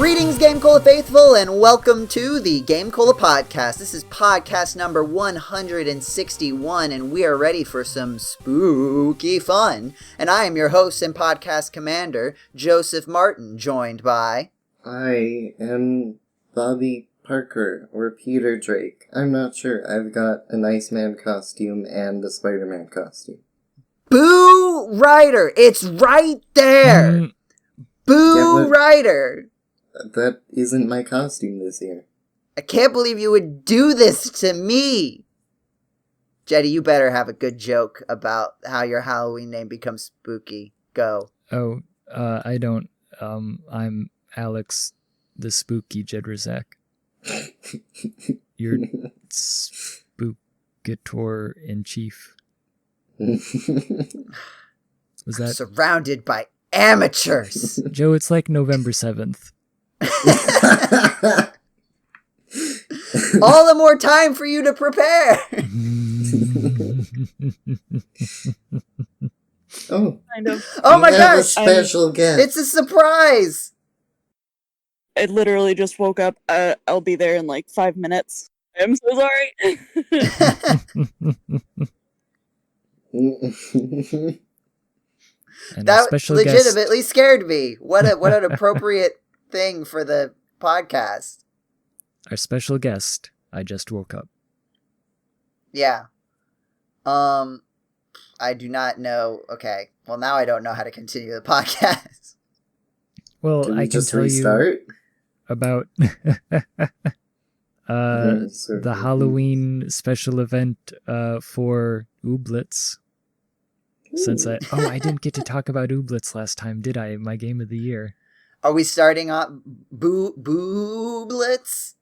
Greetings, GameCola faithful, and welcome to the GameCola Podcast. This is podcast number 161, and we are ready for some spooky fun. And I am your host and podcast commander, Joseph Martin, joined by... I am Bobby Parker, or Peter Drake. I'm not sure. I've got an Iceman costume and a Spider-Man costume. Blu Ryder! It's right there! Blu Ryder! That isn't my costume this year. I can't believe you would do this to me! Jeddy, you better have a good joke about how your Halloween name becomes spooky. Go. Oh, I don't. I'm Alex, the spooky Jedraszczak. Your spookator-in-chief. Was that... Surrounded by amateurs! Joe, it's like November 7th. All the more time for you to prepare! Oh, Kind of. Oh my we have a gosh! special guest. It's a surprise! I literally just woke up. I'll be there in like 5 minutes. I'm so sorry. And That special legitimately scared me. What an appropriate thing for the podcast. Our special guest, I just woke up. Yeah. I do not know. Okay. Well, now I don't know how to continue the podcast. Well, Can we I can just tell restart? you about the Halloween special event for Ooblets. Since I didn't get to talk about Ooblets last time, did I? My game of the year. Are we starting on Booblets?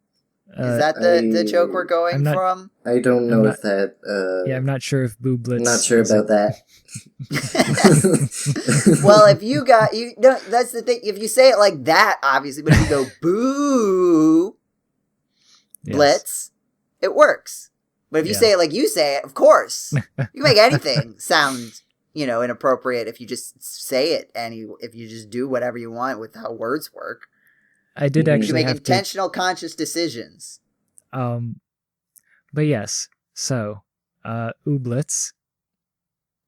Is that the joke we're going from? I don't know if that... Yeah, I'm not sure if Booblets... I'm not sure about that. Well, if you no, that's the thing. If you say it like that, obviously, but if you go boo blitz, it works. But if you say it like you say it, of course, you make anything sound, inappropriate if you just say it and if you just do whatever you want with how words work. I did actually You make have intentional, conscious decisions. But yes, so, Ooblets,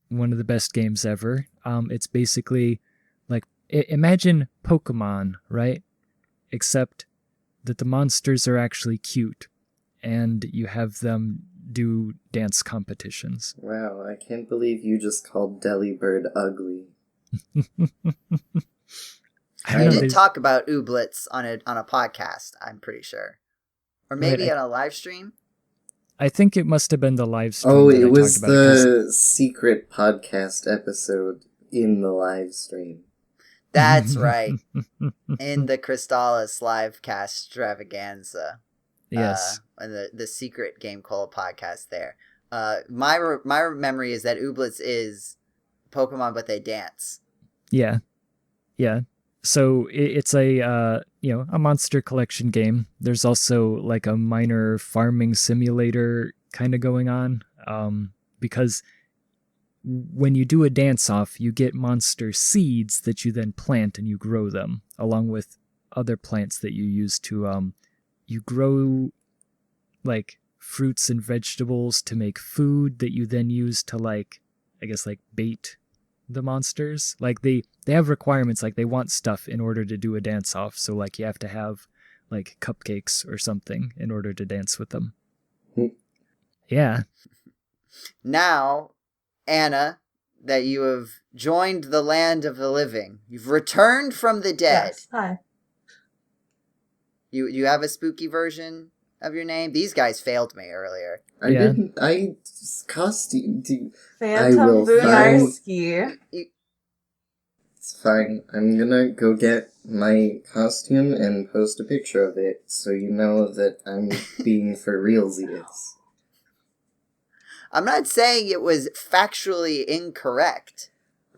one of the best games ever. It's basically, like, imagine Pokemon, right? Except that the monsters are actually cute, and you have them do dance competitions. Wow, I can't believe you just called Delibird ugly. We did talk about Ooblets on a podcast, I'm pretty sure. Or maybe on a live stream? I think it must have been the live stream. Oh, it was the secret podcast episode in the live stream. That's right. In the Crystallis livecast extravaganza. Yes. And the secret GameCola podcast there. My memory is that Ooblets is Pokemon, but they dance. Yeah. Yeah. So it's a monster collection game. There's also like a minor farming simulator kind of going on, because when you do a dance-off, you get monster seeds that you then plant and you grow them, along with other plants that you use to, you grow like fruits and vegetables to make food that you then use to bait the monsters. Like they have requirements, like they want stuff in order to do a dance off, so like you have to have like cupcakes or something in order to dance with them. Yeah. Now, Anna, that you have joined the land of the living, you've returned from the dead. Yes, hi. You have a spooky version of your name? These guys failed me earlier. Costume. Phantom Bryniarski. It's fine. I'm gonna go get my costume and post a picture of it so you know that I'm being for realsies. I'm not saying it was factually incorrect.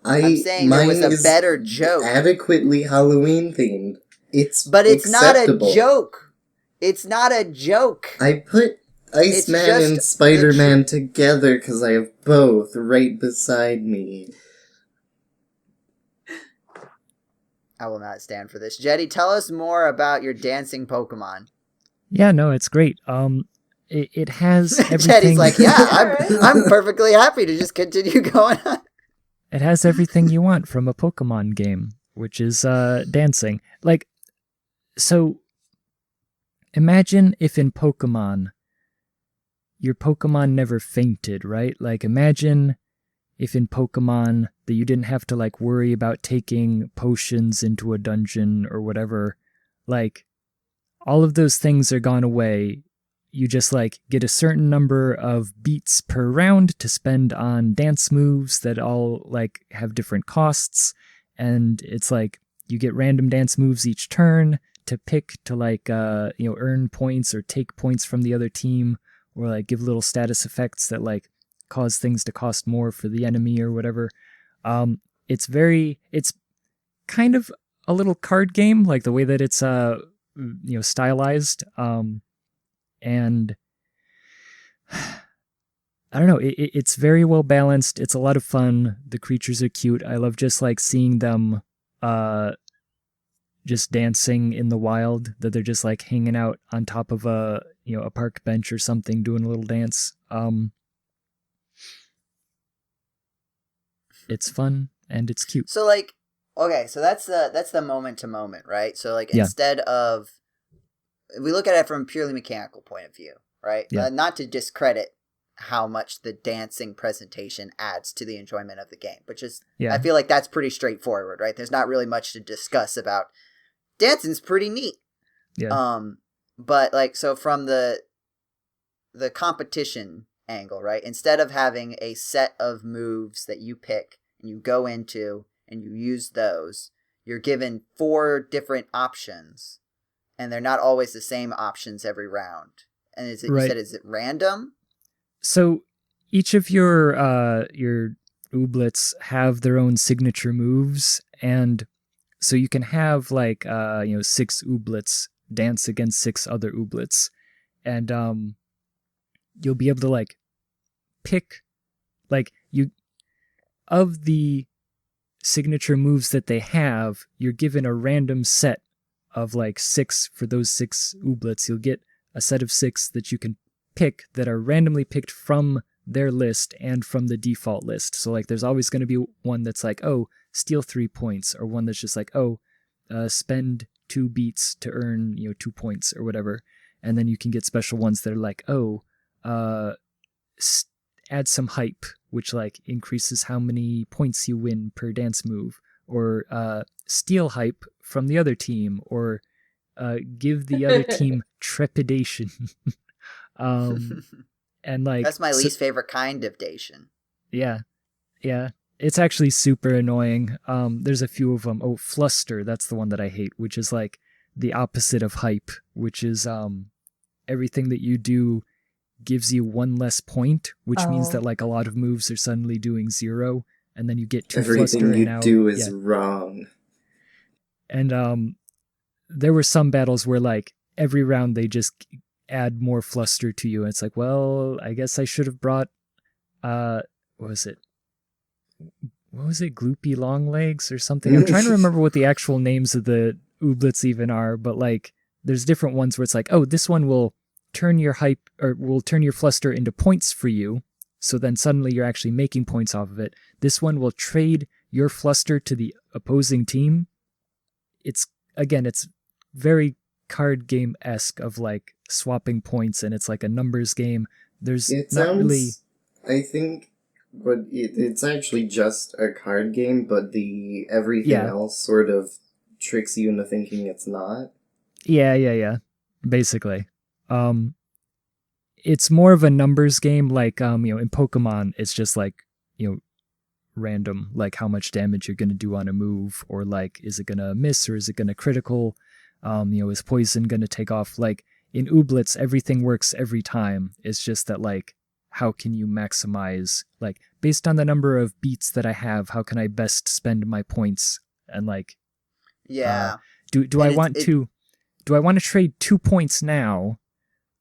I'm saying it was a better joke. Adequately Halloween themed. But it's acceptable. not a joke. It's not a joke. I put Iceman and Spider-Man together because I have both right beside me. I will not stand for this. Jeddy, tell us more about your dancing Pokemon. Yeah, no, it's great. It has everything. Jeddy's like, yeah, I'm perfectly happy to just continue going on. It has everything you want from a Pokemon game, which is dancing. Like, so imagine if in Pokemon, your Pokemon never fainted, right? Like, imagine if in Pokemon that you didn't have to, like, worry about taking potions into a dungeon or whatever. Like, all of those things are gone away. You just, like, get a certain number of beats per round to spend on dance moves that all, like, have different costs. And it's like, you get random dance moves each turn to pick to, like, earn points or take points from the other team, or, like, give little status effects that, like, cause things to cost more for the enemy or whatever. It's kind of a little card game, like the way that it's, stylized. And I don't know, it's very well balanced. It's a lot of fun. The creatures are cute. I love just, like, seeing them just dancing in the wild, that they're just, like, hanging out on top of a park bench or something, doing a little dance. It's fun and it's cute. So, like, okay, so that's the moment to moment, right? So, like, instead of, we look at it from a purely mechanical point of view, right? Yeah. Not to discredit how much the dancing presentation adds to the enjoyment of the game, but just, I feel like that's pretty straightforward, right? There's not really much to discuss about. Dancing's pretty neat. Yeah. But, like, so from the competition angle, right? Instead of having a set of moves that you pick and you go into and you use those, you're given 4 different options, and they're not always the same options every round. And is it, you said, is it random? So each of your ooblets have their own signature moves, and so you can have, like, 6 ooblets dance against 6 other ooblets, and you'll be able to, like, pick, like, of the signature moves that they have, you're given a random set of, like, 6 for those 6 ooblets. You'll get a set of 6 that you can pick that are randomly picked from their list and from the default list. So, like, there's always going to be one that's like, oh, steal 3 points, or one that's just like, oh, spend 2 beats to earn 2 points or whatever. And then you can get special ones that are like, oh, add some hype, which, like, increases how many points you win per dance move, or steal hype from the other team, or give the other team trepidation. And, like, that's my least favorite kind of dation. Yeah. It's actually super annoying. There's a few of them. Oh, fluster, that's the one that I hate, which is, like, the opposite of hype, which is everything that you do gives you 1 less point, which means that, like, a lot of moves are suddenly doing 0, and then you get 2 fluster. Everything you do is wrong. And there were some battles where, like, every round they just add more fluster to you, and it's like, well, I guess I should have brought what was it, Gloopy Long Legs or something. I'm trying to remember what the actual names of the ooblets even are, but, like, there's different ones where it's like, oh, this one will turn your hype, or will turn your fluster into points for you, so then suddenly you're actually making points off of it. This one will trade your fluster to the opposing team. It's very card game-esque of, like, swapping points, and it's like a numbers game. There's really, I think, but it's actually just a card game, but the everything else sort of tricks you into thinking it's not. Yeah. Basically. It's more of a numbers game, like, in Pokemon, it's just, like, random, like, how much damage you're going to do on a move, or, like, is it going to miss, or is it going to critical? Is poison going to take off? Like, in ooblets, everything works every time. It's just that, like, how can you maximize, like, based on the number of beats that I have, how can I best spend my points? And, like, do I want to trade 2 points now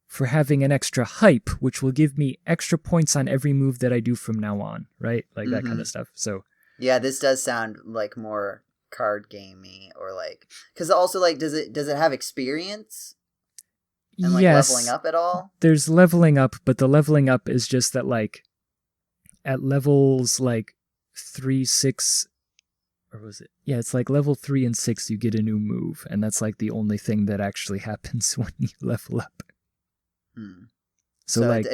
for having an extra hype, which will give me extra points on every move that I do from now on, right? Like, that kind of stuff. So yeah, this does sound like more card gamey or like, because also like does it have experience and like yes, leveling up at all? There's leveling up, but the leveling up is just that like at levels like 3, 6, or was it? Yeah, it's like level 3 and 6 you get a new move, and that's like the only thing that actually happens when you level up. So like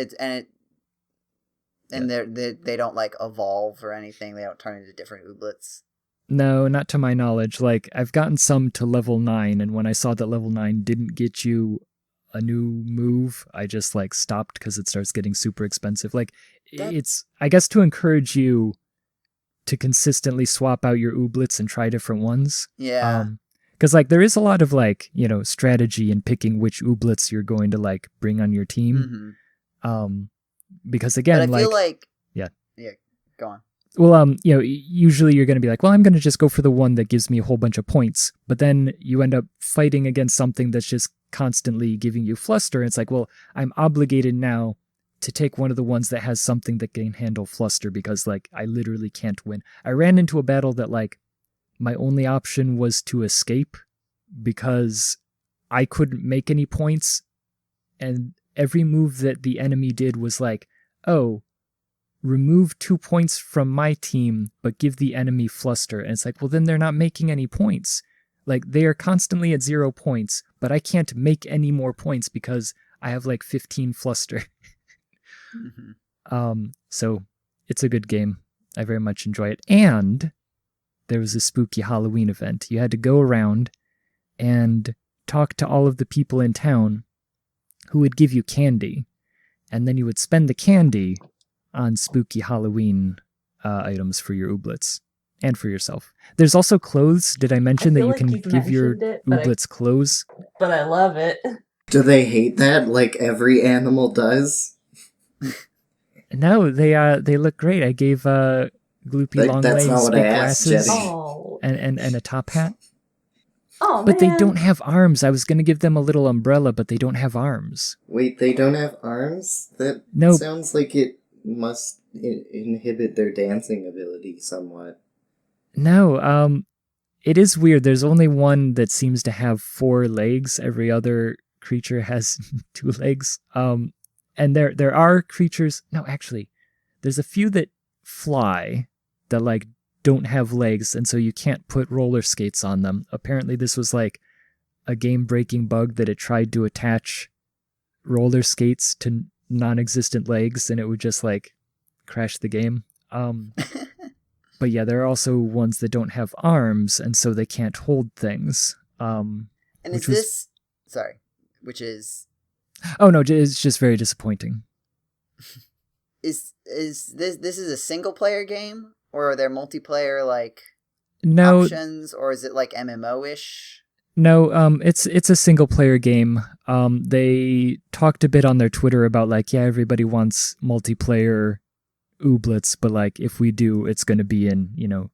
they don't like evolve or anything. They don't turn into different ooblets. No, not to my knowledge. Like, I've gotten some to level 9, and when I saw that level 9 didn't get you a new move, I just, like, stopped because it starts getting super expensive. Like, it's, I guess, to encourage you to consistently swap out your ooblets and try different ones. Yeah. Because, like, there is a lot of, like, you know, strategy in picking which ooblets you're going to, like, bring on your team. Because, again, but I feel like... Yeah. Yeah, go on. Well, you know, usually you're going to be like, well, I'm going to just go for the one that gives me a whole bunch of points. But then you end up fighting against something that's just constantly giving you fluster. And it's like, well, I'm obligated now to take one of the ones that has something that can handle fluster because, like, I literally can't win. I ran into a battle that, like, my only option was to escape because I couldn't make any points. And every move that the enemy did was like, oh, remove 2 points from my team, but give the enemy fluster. And it's like, well, then they're not making any points. Like, they are constantly at 0 points, but I can't make any more points because I have like 15 fluster. So it's a good game. I very much enjoy it. And there was a spooky Halloween event. You had to go around and talk to all of the people in town who would give you candy. And then you would spend the candy on spooky Halloween items for your ooblets and for yourself. There's also clothes. Did I mention that you can give your ooblets clothes? But I love it. Do they hate that like every animal does? No, they look great. I gave Gloopy long that's not legs, what big I asked, glasses, Oh. and a top hat. Oh, But man. they don't have arms. I was going to give them a little umbrella, but they don't have arms. Wait, they don't have arms? That No. sounds like it must inhibit their dancing ability somewhat. No, it is weird. There's only one that seems to have 4 legs. Every other creature has 2 legs. And there are creatures... No, actually, there's a few that fly that, like, don't have legs, and so you can't put roller skates on them. Apparently this was, like, a game-breaking bug that it tried to attach roller skates to non-existent legs, and it would just, like, crash the game. But yeah, there are also ones that don't have arms, and so they can't hold things. And is this... Sorry. Which is... Oh no, it's just very disappointing. Is this is a single player game, or are there multiplayer like options, or is it like MMO-ish? No, it's a single player game. They talked a bit on their Twitter about like, yeah, everybody wants multiplayer ooblets, but like if we do, it's going to be in, you know,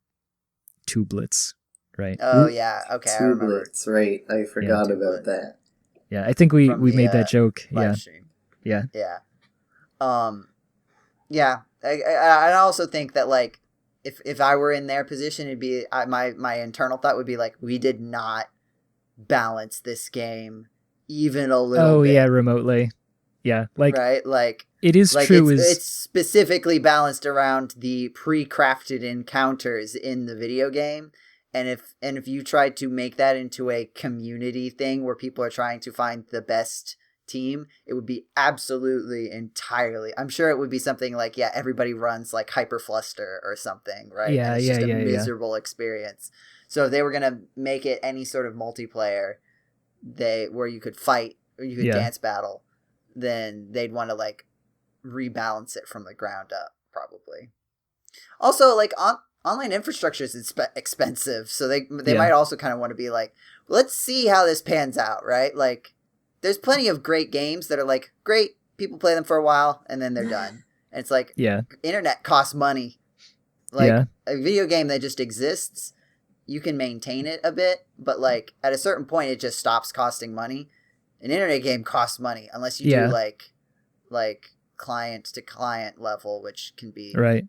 twoblets, right? Oh yeah, okay, I remember. Twoblets, right? I forgot about that. Yeah, I think we made that joke. Yeah. Stream. Yeah. Yeah. Yeah. I also think that like if I were in their position, it'd be my internal thought would be like, we did not balance this game even a little. Oh bit. yeah, remotely. Yeah, like right, like it is like true. It's specifically balanced around the pre-crafted encounters in the video game. And if you tried to make that into a community thing where people are trying to find the best team, it would be absolutely entirely. I'm sure it would be something like, yeah, everybody runs like Hyperfluster or something, right? Yeah, and it's just a miserable yeah. experience. So if they were gonna make it any sort of multiplayer, where you could fight or you could dance battle, then they'd want to like rebalance it from the ground up, probably. Also, like online infrastructure is expensive, so they might also kind of want to be like, let's see how this pans out, right? Like, there's plenty of great games that are like, great, people play them for a while, and then they're done. And it's like, internet costs money. Like, a video game that just exists, you can maintain it a bit, but like, at a certain point, it just stops costing money. An internet game costs money, unless you do like client to client level, which can be... Right.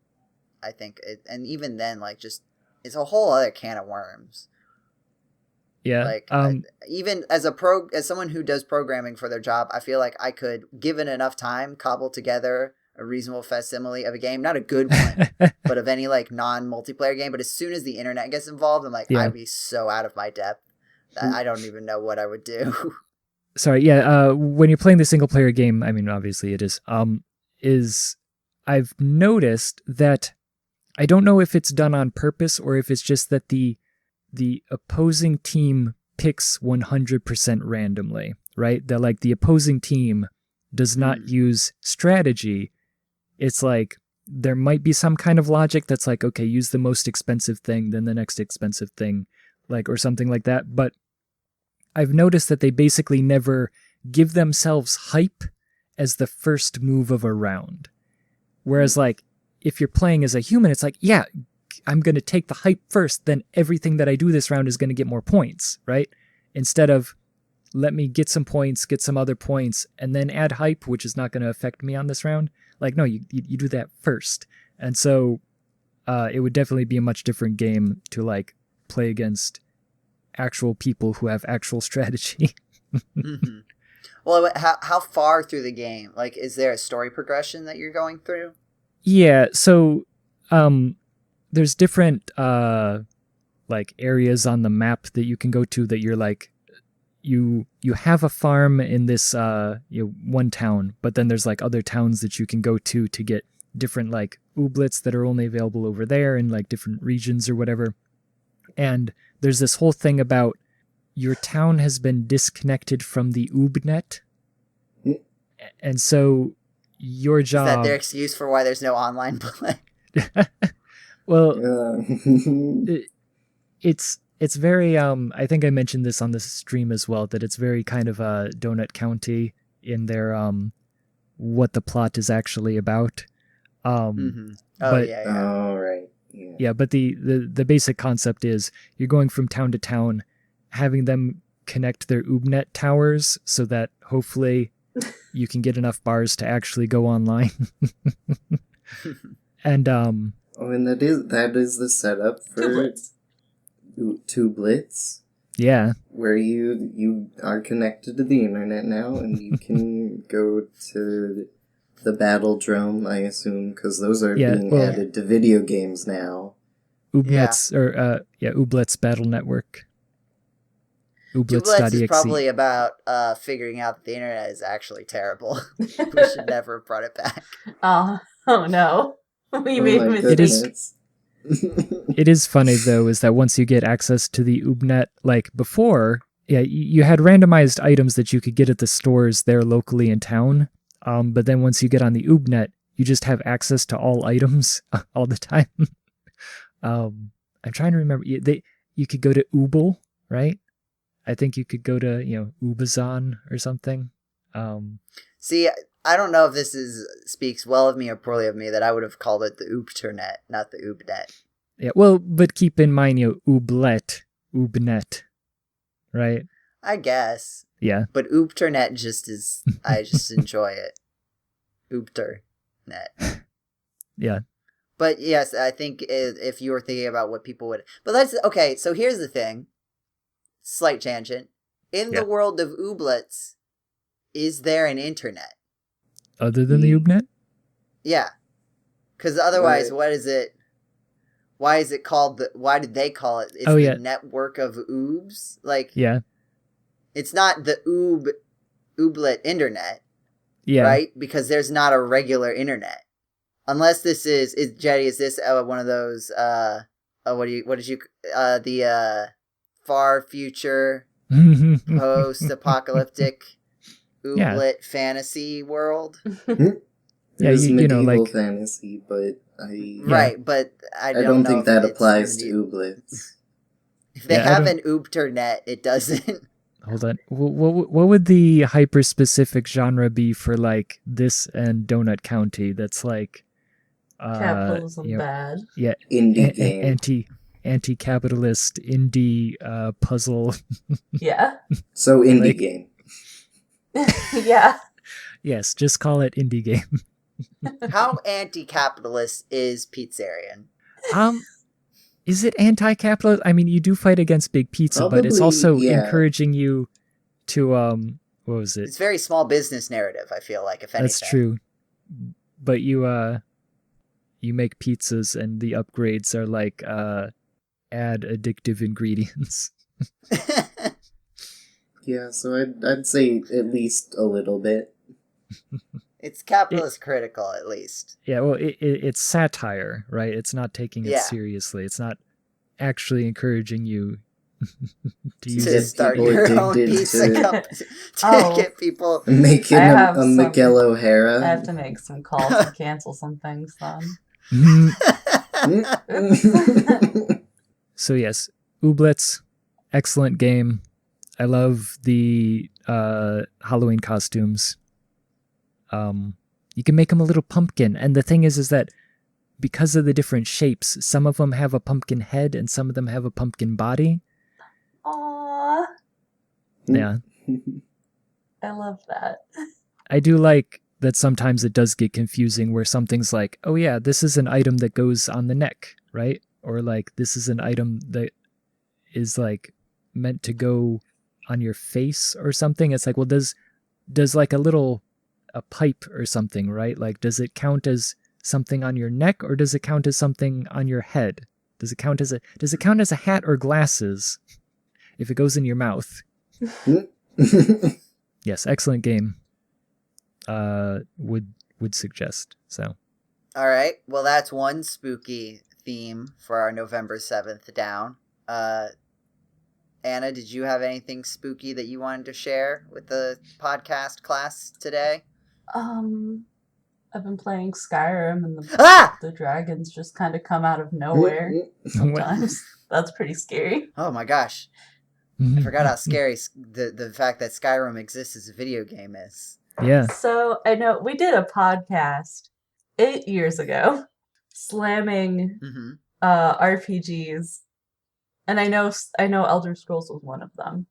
I think, and even then, like, just is a whole other can of worms. Yeah. Like even as someone who does programming for their job, I feel like I could, given enough time, cobble together a reasonable facsimile of a game, not a good one, but of any like non-multiplayer game. But as soon as the internet gets involved, I'm like, I'd be so out of my depth that I don't even know what I would do. Sorry, yeah. When you're playing the single player game, I mean, obviously it is. I've noticed that I don't know if it's done on purpose or if it's just that the opposing team picks 100% randomly, right? That like the opposing team does not use strategy. It's like there might be some kind of logic that's like, okay, use the most expensive thing, then the next expensive thing, like, or something like that. But I've noticed that they basically never give themselves hype as the first move of a round. Whereas like if you're playing as a human, it's like, yeah, I'm going to take the hype first, then everything that I do this round is going to get more points, right? Instead of let me get some points, get some other points, and then add hype, which is not going to affect me on this round. Like, no, you do that first. And so it would definitely be a much different game to like play against actual people who have actual strategy. Mm-hmm. Well, how far through the game? Like, is there a story progression that you're going through? Yeah, so there's different like areas on the map that you can go to that you're like you have a farm in this one town, but then there's like other towns that you can go to get different like ooblets that are only available over there in like different regions or whatever. And there's this whole thing about your town has been disconnected from the oobnet. And so your job... Is that their excuse for why there's no online play? Well, it's very... I think I mentioned this on the stream as well, that it's very kind of Donut County in their what the plot is actually about. Mm-hmm. Oh, right. Yeah, but the basic concept is you're going from town to town, having them connect their oobnet towers so that hopefully you can get enough bars to actually go online. And and that is the setup for Two Blitz. Yeah. Where you are connected to the internet now, and you can go to the Battledrome, I assume, because those are being added to video games now. Ooblets, Ooblets Battle Network. Ooblets is probably about figuring out that the internet is actually terrible. We should never have brought it back. Oh no. We made a mistake. It is funny, though, is that once you get access to the oobnet, like before, you had randomized items that you could get at the stores there locally in town. But then once you get on the oobnet, you just have access to all items all the time. I'm trying to remember. You could go to Ooble, right? I think you could go to, Ubazon or something. See, I don't know if this speaks well of me or poorly of me that I would have called it the Oopternet, not the Oobnet. Yeah, well, but keep in mind, Ooblet, Oobnet, right? I guess. Yeah. But Oopternet I just enjoy it. Oopternet. Yeah. But yes, I think if you were thinking about what people would... But that's... Okay, so here's the thing. Slight tangent. In the world of ooblets, is there an internet? Other than the oobnet? Yeah. Because otherwise, what is it... Why is it called... Why did they call it... It's the network of oobs? Like... Yeah. It's not the ooblet internet. Yeah. Right? Because there's not a regular internet. Unless this is Jeddy, is this one of those, the far future post-apocalyptic ooblet fantasy world? Yeah, medieval fantasy, but Right, but I don't think that applies to ooblets. If they have an oobternet, it doesn't. Hold on. What would the hyper-specific genre be for, like, this and Donut County that's, like... capitalism bad. Yeah. Indie game. Anti-capitalist indie puzzle. Yeah. So indie game. Yeah. Yes, just call it indie game. How anti-capitalist is Pizzerian? is it anti-capitalist? I mean, you do fight against big pizza, but it's also encouraging you to what was it? It's very small business narrative, I feel like, if anything. That's true. But you make pizzas and the upgrades are like add addictive ingredients. Yeah, so I'd say at least a little bit. It's capitalist critical, at least. Yeah, well, it's satire, right? It's not taking it seriously. It's not actually encouraging you to start your own pizza company to get people making a Miguel O'Hara. I have to make some calls to cancel some things then. So yes, Ooblets, excellent game. I love the Halloween costumes. You can make them a little pumpkin, and the thing is that because of the different shapes, some of them have a pumpkin head and some of them have a pumpkin body. Aww. Yeah. I love that. I do like that sometimes it does get confusing where something's like, oh yeah, this is an item that goes on the neck, right? Or like, this is an item that is like meant to go on your face or something. It's like, well, does like a pipe or something, right? Like, does it count as something on your neck or does it count as something on your head? Does it count as a hat or glasses if it goes in your mouth? Yes, excellent game. Would suggest. So. All right. Well, that's one spooky theme for our November 7th down. Anna, did you have anything spooky that you wanted to share with the podcast class today? I've been playing Skyrim and the dragons just kind of come out of nowhere sometimes. That's pretty scary. Oh my gosh. I forgot how scary the fact that Skyrim exists as a video game is. Yeah. So I know we did a podcast 8 years ago slamming RPGs, and I know Elder Scrolls was one of them.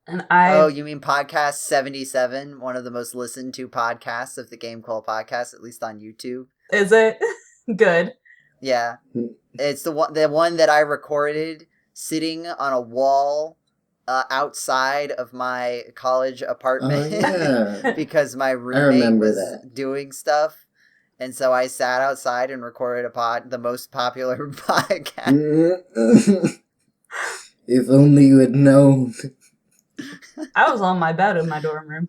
And Oh, you mean podcast 77, one of the most listened to podcasts of the GameCola Podcast, at least on YouTube. Is it? Good. Yeah. It's the one that I recorded sitting on a wall outside of my college apartment because my roommate was doing stuff. And so I sat outside and recorded the most popular podcast. If only you had known. I was on my bed in my dorm room.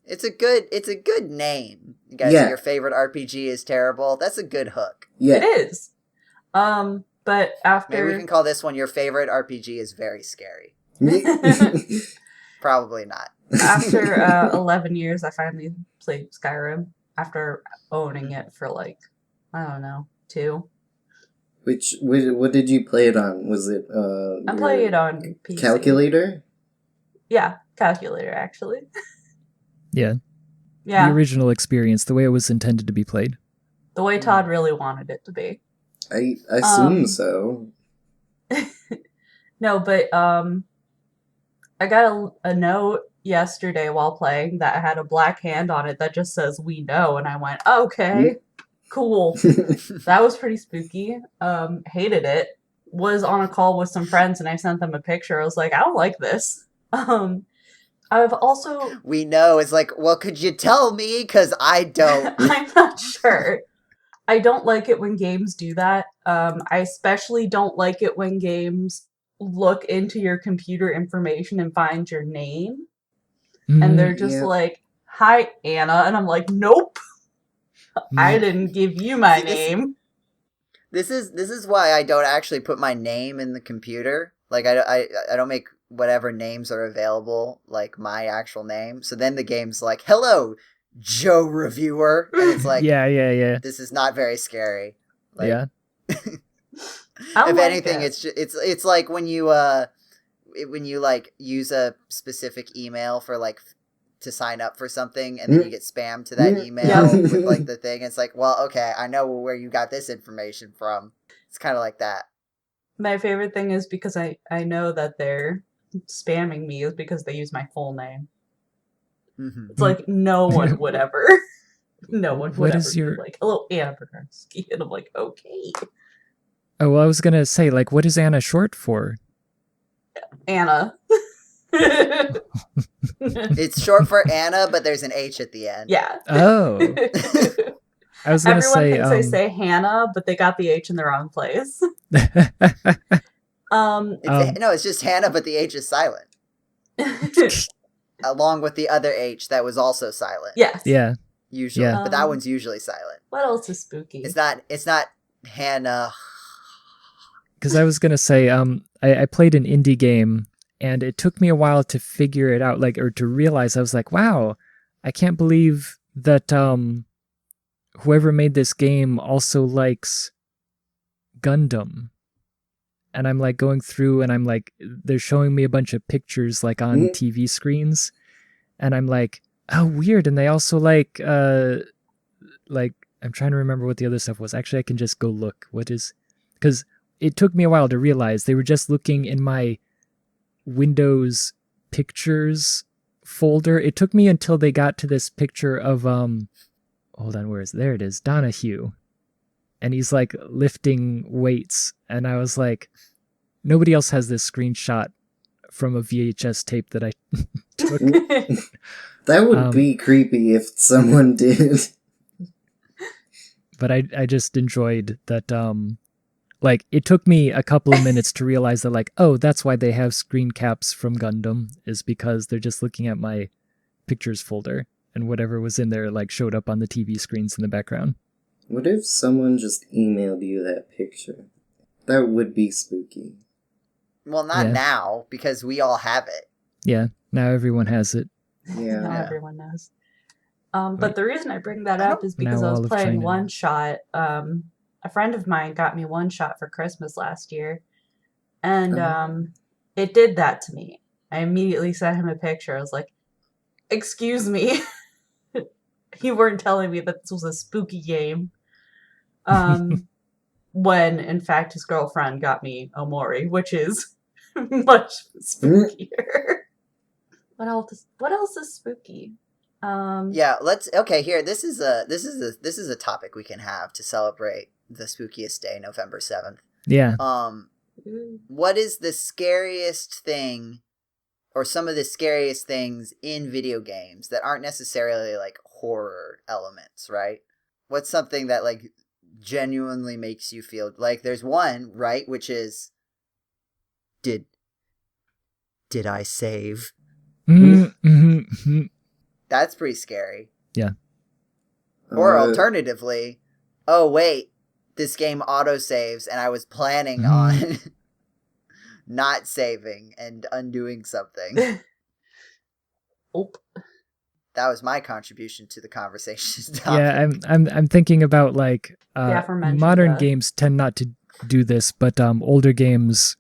It's a good name. You guys say your favorite RPG is terrible. That's a good hook. Yeah. It is. But after... Maybe we can call this one Your Favorite RPG is Very Scary. Probably not. After 11 years, I finally played Skyrim. After owning it for like, I don't know, 2. What did you play it on? Was it I played it on PC. Calculator? Yeah, calculator actually. Yeah. Yeah. The original experience, the way it was intended to be played. The way Todd really wanted it to be. I assume so. No, but I got a note yesterday while playing that had a black hand on it that just says "We know," and I went, "Okay, cool." That was pretty spooky. Hated it. Was on a call with some friends, and I sent them a picture. I was like, "I don't like this." I've also... We know. It's like, well, could you tell me? Because I don't. I'm not sure. I don't like it when games do that. I especially don't like it when games look into your computer information and find your name. And they're just like, "Hi, Anna." And I'm like, "Nope. I didn't give you my name." This is why I don't actually put my name in the computer. Like, I don't make whatever names are available, like, my actual name. So then the game's like, "Hello, Joe Reviewer." And it's like, yeah. This is not very scary. Like, yeah. If anything, it's like when you like use a specific email for like to sign up for something, and then you get spammed to that email with like the thing. It's like, well, okay, I know where you got this information from. It's kind of like that. My favorite thing is because I know that they're spamming me is because they use my full name. Mm-hmm. It's like no one would ever. No one would ever be like, "Hello, Anna Bryniarski," and I'm like, okay. Oh, well, I was going to say, like, what is Anna short for? Anna. It's short for Anna, but there's an H at the end. Yeah. Oh. I was going to say... Everyone thinks I say Hannah, but they got the H in the wrong place. It's just Hannah, but the H is silent. Along with the other H that was also silent. Yes. Yeah. Usually. But that one's usually silent. What else is spooky? It's not Hannah. Because I was going to say, I played an indie game, and it took me a while to figure it out, like, or to realize. I was like, wow, I can't believe that whoever made this game also likes Gundam. And I'm like going through, and I'm like, they're showing me a bunch of pictures like on TV screens, and I'm like, oh, weird. And they also like I'm trying to remember what the other stuff was. Actually, I can just go look. Because it took me a while to realize they were just looking in my Windows pictures folder. It took me until they got to this picture of hold on, there it is, Donahue. And he's like lifting weights, and I was like, nobody else has this screenshot from a VHS tape that I took. That would be creepy if someone did. But I just enjoyed that, like, it took me a couple of minutes to realize that, like, oh, that's why they have screen caps from Gundam, is because they're just looking at my pictures folder, and whatever was in there, like, showed up on the TV screens in the background. What if someone just emailed you that picture? That would be spooky. Well, not now, because we all have it. Yeah, now everyone has it. Yeah. Now everyone knows. But the reason I bring that up is because I was playing One Shot. A friend of mine got me One Shot for Christmas last year, and it did that to me. I immediately sent him a picture. I was like, excuse me. You weren't telling me that this was a spooky game. When, in fact, his girlfriend got me Omori, which is much spookier. What else is spooky? Yeah, here, this is a topic we can have to celebrate the spookiest day, November 7th. Yeah. What is the scariest thing, or some of the scariest things in video games that aren't necessarily like horror elements, right? What's something that like genuinely makes you feel like there's one, right, which is did I save? Mm-hmm. That's pretty scary. Yeah. Or alternatively, oh wait, this game autosaves and I was planning on not saving and undoing something. Oop. That was my contribution to the conversation. Yeah, I'm thinking about like modern games tend not to do this, but older games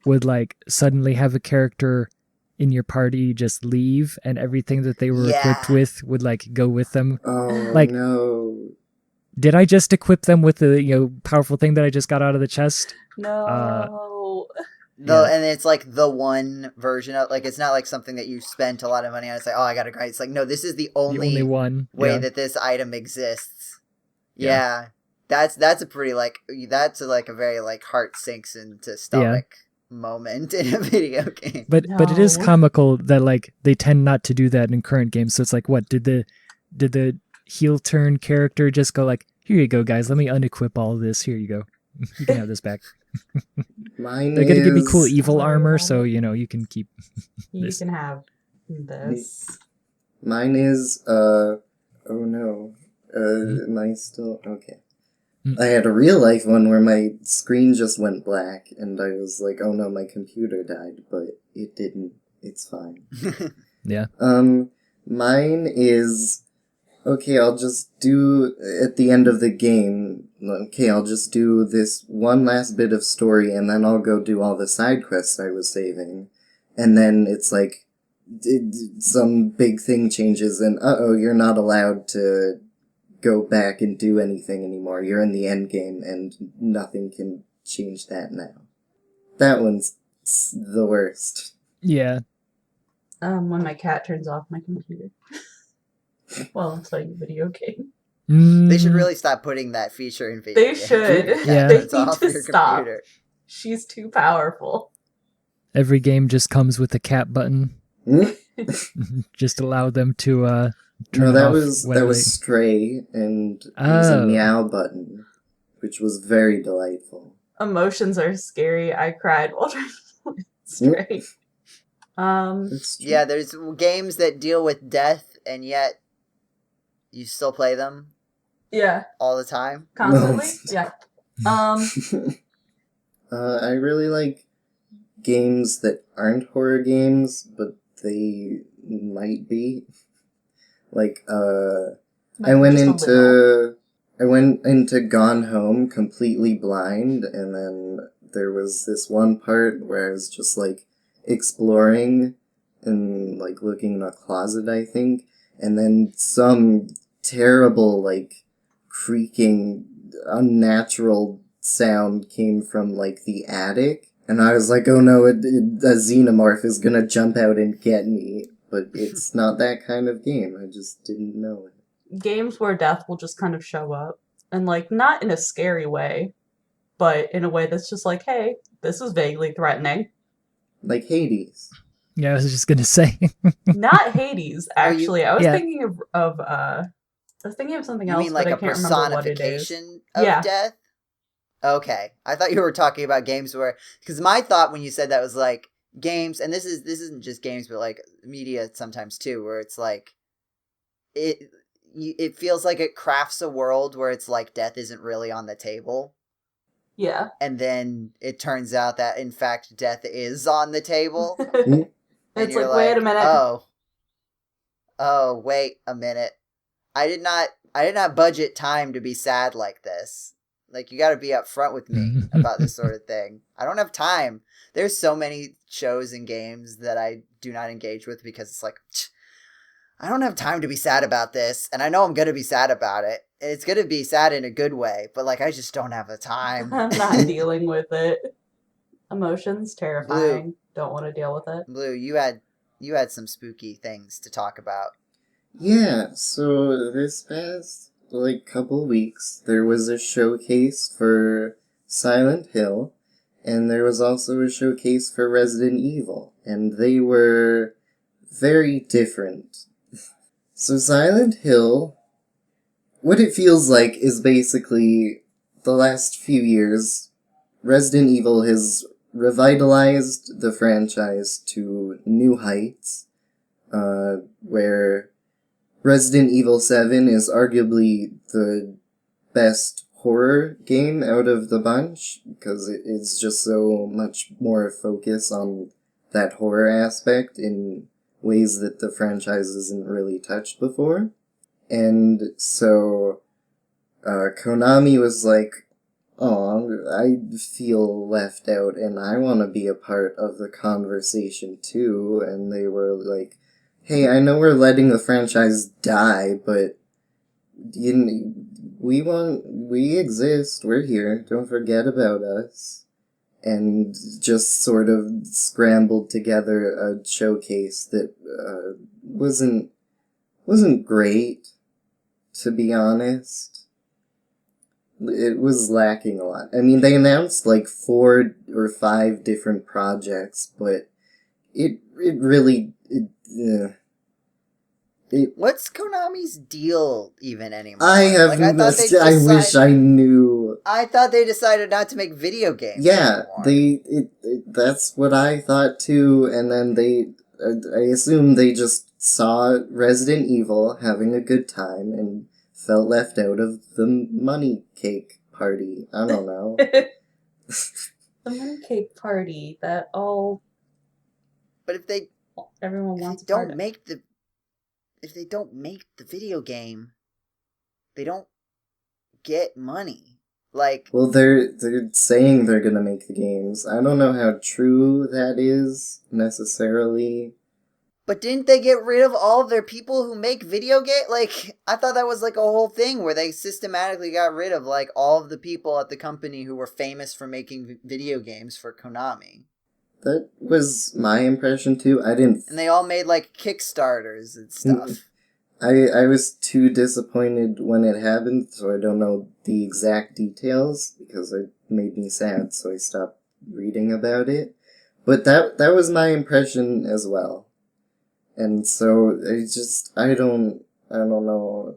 would like suddenly have a character in your party just leave, and everything that they were equipped with would like go with them. Oh, like, no. Did I just equip them with the powerful thing that I just got out of the chest? No. And it's like the one version of, like, it's not like something that you spent a lot of money on. It's like, oh, I got to grind. It's like, no, this is the only one way that this item exists. Yeah. That's a pretty like, that's a very like heart sinks into stomach moment in a video game. But it is comical that like they tend not to do that in current games. So it's like, what did the heel turn character just go like, here you go, guys, let me unequip all of this. Here you go. You can have this back. They're going to give me cool evil armor, so, you can keep this. You can have this. Mine is, oh no. Am I still, okay. I had a real life one where my screen just went black, and I was like, oh no, my computer died, but it didn't. It's fine. Yeah. Mine is, okay, I'll just do, at the end of the game, I'll just do this one last bit of story, and then I'll go do all the side quests I was saving. And then it's like, some big thing changes, and you're not allowed to go back and do anything anymore. You're in the end game, and nothing can change that now. That one's the worst. Yeah. When my cat turns off my computer. Well, I'm playing a video game. They should really stop putting that feature in video They games. should. Yeah. They It's need off to your stop. computer. She's too powerful. Every game just comes with a cat button. Hmm? Just allow them to turn No, it that off. was whenever Stray, and there's a Oh. meow button, which was very delightful. Emotions are scary. I cried while trying to play Stray. That's true. Yeah, there's games that deal with death, and yet you still play them Yeah, all the time. constantly. Yeah. I really like games that aren't horror games, but they might be. Like, I went into Gone Home completely blind, and then there was this one part where I was just like exploring and like looking in a closet, I think, and then some terrible like creaking unnatural sound came from like the attic, and I was like, oh no, a xenomorph is gonna jump out and get me. But it's not that kind of game. I just didn't know it. Games where death will just kind of show up. And, like, not in a scary way, but in a way that's just like, hey, this is vaguely threatening. Like Hades. Yeah, I was just gonna say. Not Hades, actually. I was Yeah. thinking of something You else, mean like but I a can't remember what it is. personification of Yeah. death? Okay. I thought you were talking about games where... Because my thought when you said that was like, games, and this isn't just games, but like media sometimes too, where it's like... It feels like it crafts a world where it's like death isn't really on the table. Yeah. And then it turns out that, in fact, death is on the table. And It's you're like, wait a minute. Oh, wait a minute. I did not budget time to be sad like this. Like, you gotta be upfront with me about this sort of thing. I don't have time. There's so many shows and games that I do not engage with because it's like, I don't have time to be sad about this, and I know I'm gonna be sad about it. It's gonna be sad in a good way, but like, I just don't have the time. I'm not dealing with it. Emotions, terrifying. Don't want to deal with it. Blue, you had some spooky things to talk about. Yeah, so this past, like, couple weeks, there was a showcase for Silent Hill, and there was also a showcase for Resident Evil, and they were very different. So Silent Hill, what it feels like is basically the last few years, Resident Evil has revitalized the franchise to new heights, where Resident Evil 7 is arguably the best horror game out of the bunch, because it's just so much more focus on that horror aspect in ways that the franchise hasn't really touched before. And so Konami was like, oh, I feel left out and I want to be a part of the conversation too. And they were like, hey, I know we're letting the franchise die, but we exist, we're here, don't forget about us. And just sort of scrambled together a showcase that wasn't great, to be honest. It was lacking a lot. I mean, they announced like 4 or 5 different projects, but it really... What's Konami's deal even anymore? I have I wish I knew. I thought they decided not to make video games anymore. That's what I thought too, and then I assume they just saw Resident Evil having a good time and felt left out of the money cake party. I don't know. The money cake party that all... But if they everyone wants if they don't make the video game, they don't get money. Like, well, they're saying they're gonna make the games. I don't know how true that is necessarily. but didn't they get rid of all of their people who make video game? Like, I thought that was like a whole thing where they systematically got rid of like all of the people at the company who were famous for making video games for Konami. That was my impression too. I didn't. And they all made like Kickstarters and stuff. I was too disappointed when it happened, so I don't know the exact details, because it made me sad, so I stopped reading about it. But that was my impression as well. And so I don't know.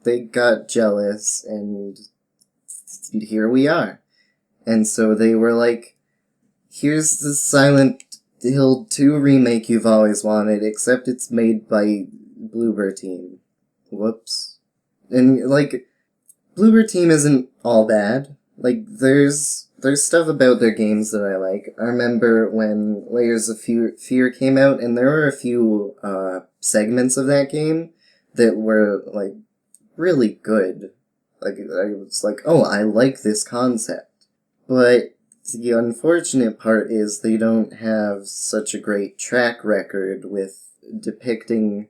They got jealous, and here we are. And so they were like, here's the Silent Hill 2 remake you've always wanted, except it's made by Bloober Team. Whoops. And, like, Bloober Team isn't all bad. Like, there's stuff about their games that I like. I remember when Layers of Fear came out, and there were a few segments of that game that were, like, really good. Like, I was like, oh, I like this concept. But the unfortunate part is they don't have such a great track record with depicting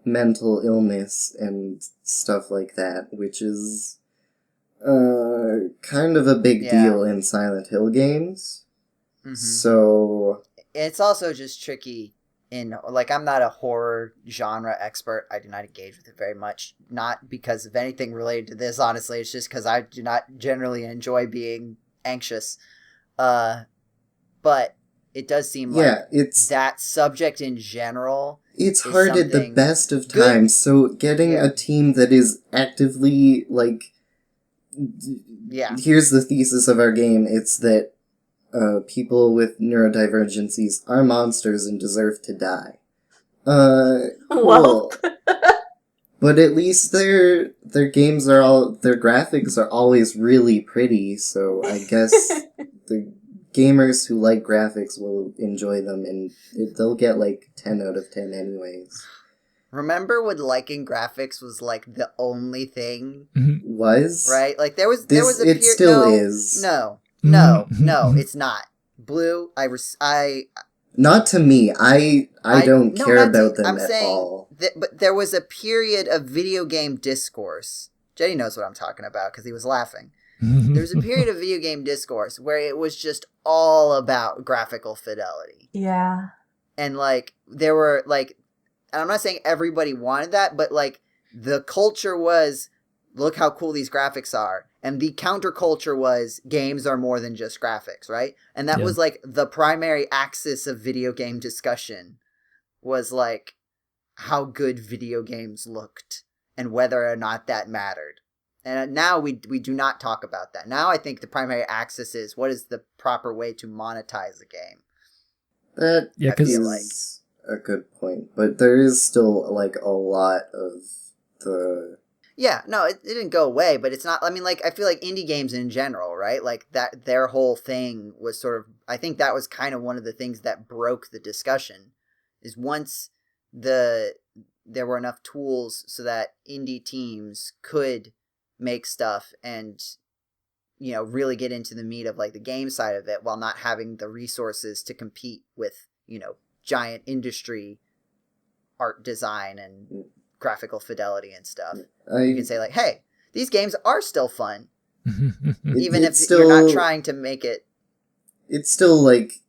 mental illness and stuff like that, which is kind of a big deal in Silent Hill games. Mm-hmm. So it's also just tricky in, like, I'm not a horror genre expert. I do not engage with it very much, not because of anything related to this, honestly. It's just because I do not generally enjoy being anxious. But it does seem like it's that subject in general. It's hard at the best of times, so getting a team that is actively, like, here's the thesis of our game, it's that people with neurodivergencies are monsters and deserve to die. Cool. But at least their games are their graphics are always really pretty, so I guess the gamers who like graphics will enjoy them, and they'll get, like, 10 out of 10 anyways. Remember when liking graphics was, like, the only thing? Was? Right? Like, there was a period... It still is. No, it's not. Blue, Not to me. I don't care about them at all. But there was a period of video game discourse. Jeddy knows what I'm talking about, because he was laughing. There was a period of video game discourse where it was just all about graphical fidelity. Yeah. And, like, there were, like, and I'm not saying everybody wanted that, but, like, the culture was, look how cool these graphics are. And the counterculture was, games are more than just graphics, right? And that was, like, the primary axis of video game discussion was, like, how good video games looked and whether or not that mattered. And now we do not talk about that. Now I think the primary axis is, what is the proper way to monetize a game? That is a good point. But there is still, like, a lot of the... Yeah, no, it didn't go away, but it's not... I mean, like, I feel like indie games in general, right? Like, that their whole thing was sort of... I think that was kind of one of the things that broke the discussion, is once there were enough tools so that indie teams could make stuff and, you know, really get into the meat of, like, the game side of it while not having the resources to compete with, you know, giant industry art design and graphical fidelity and stuff. You can say, like, hey, these games are still fun. Even if you're not trying to make it. It's still, like,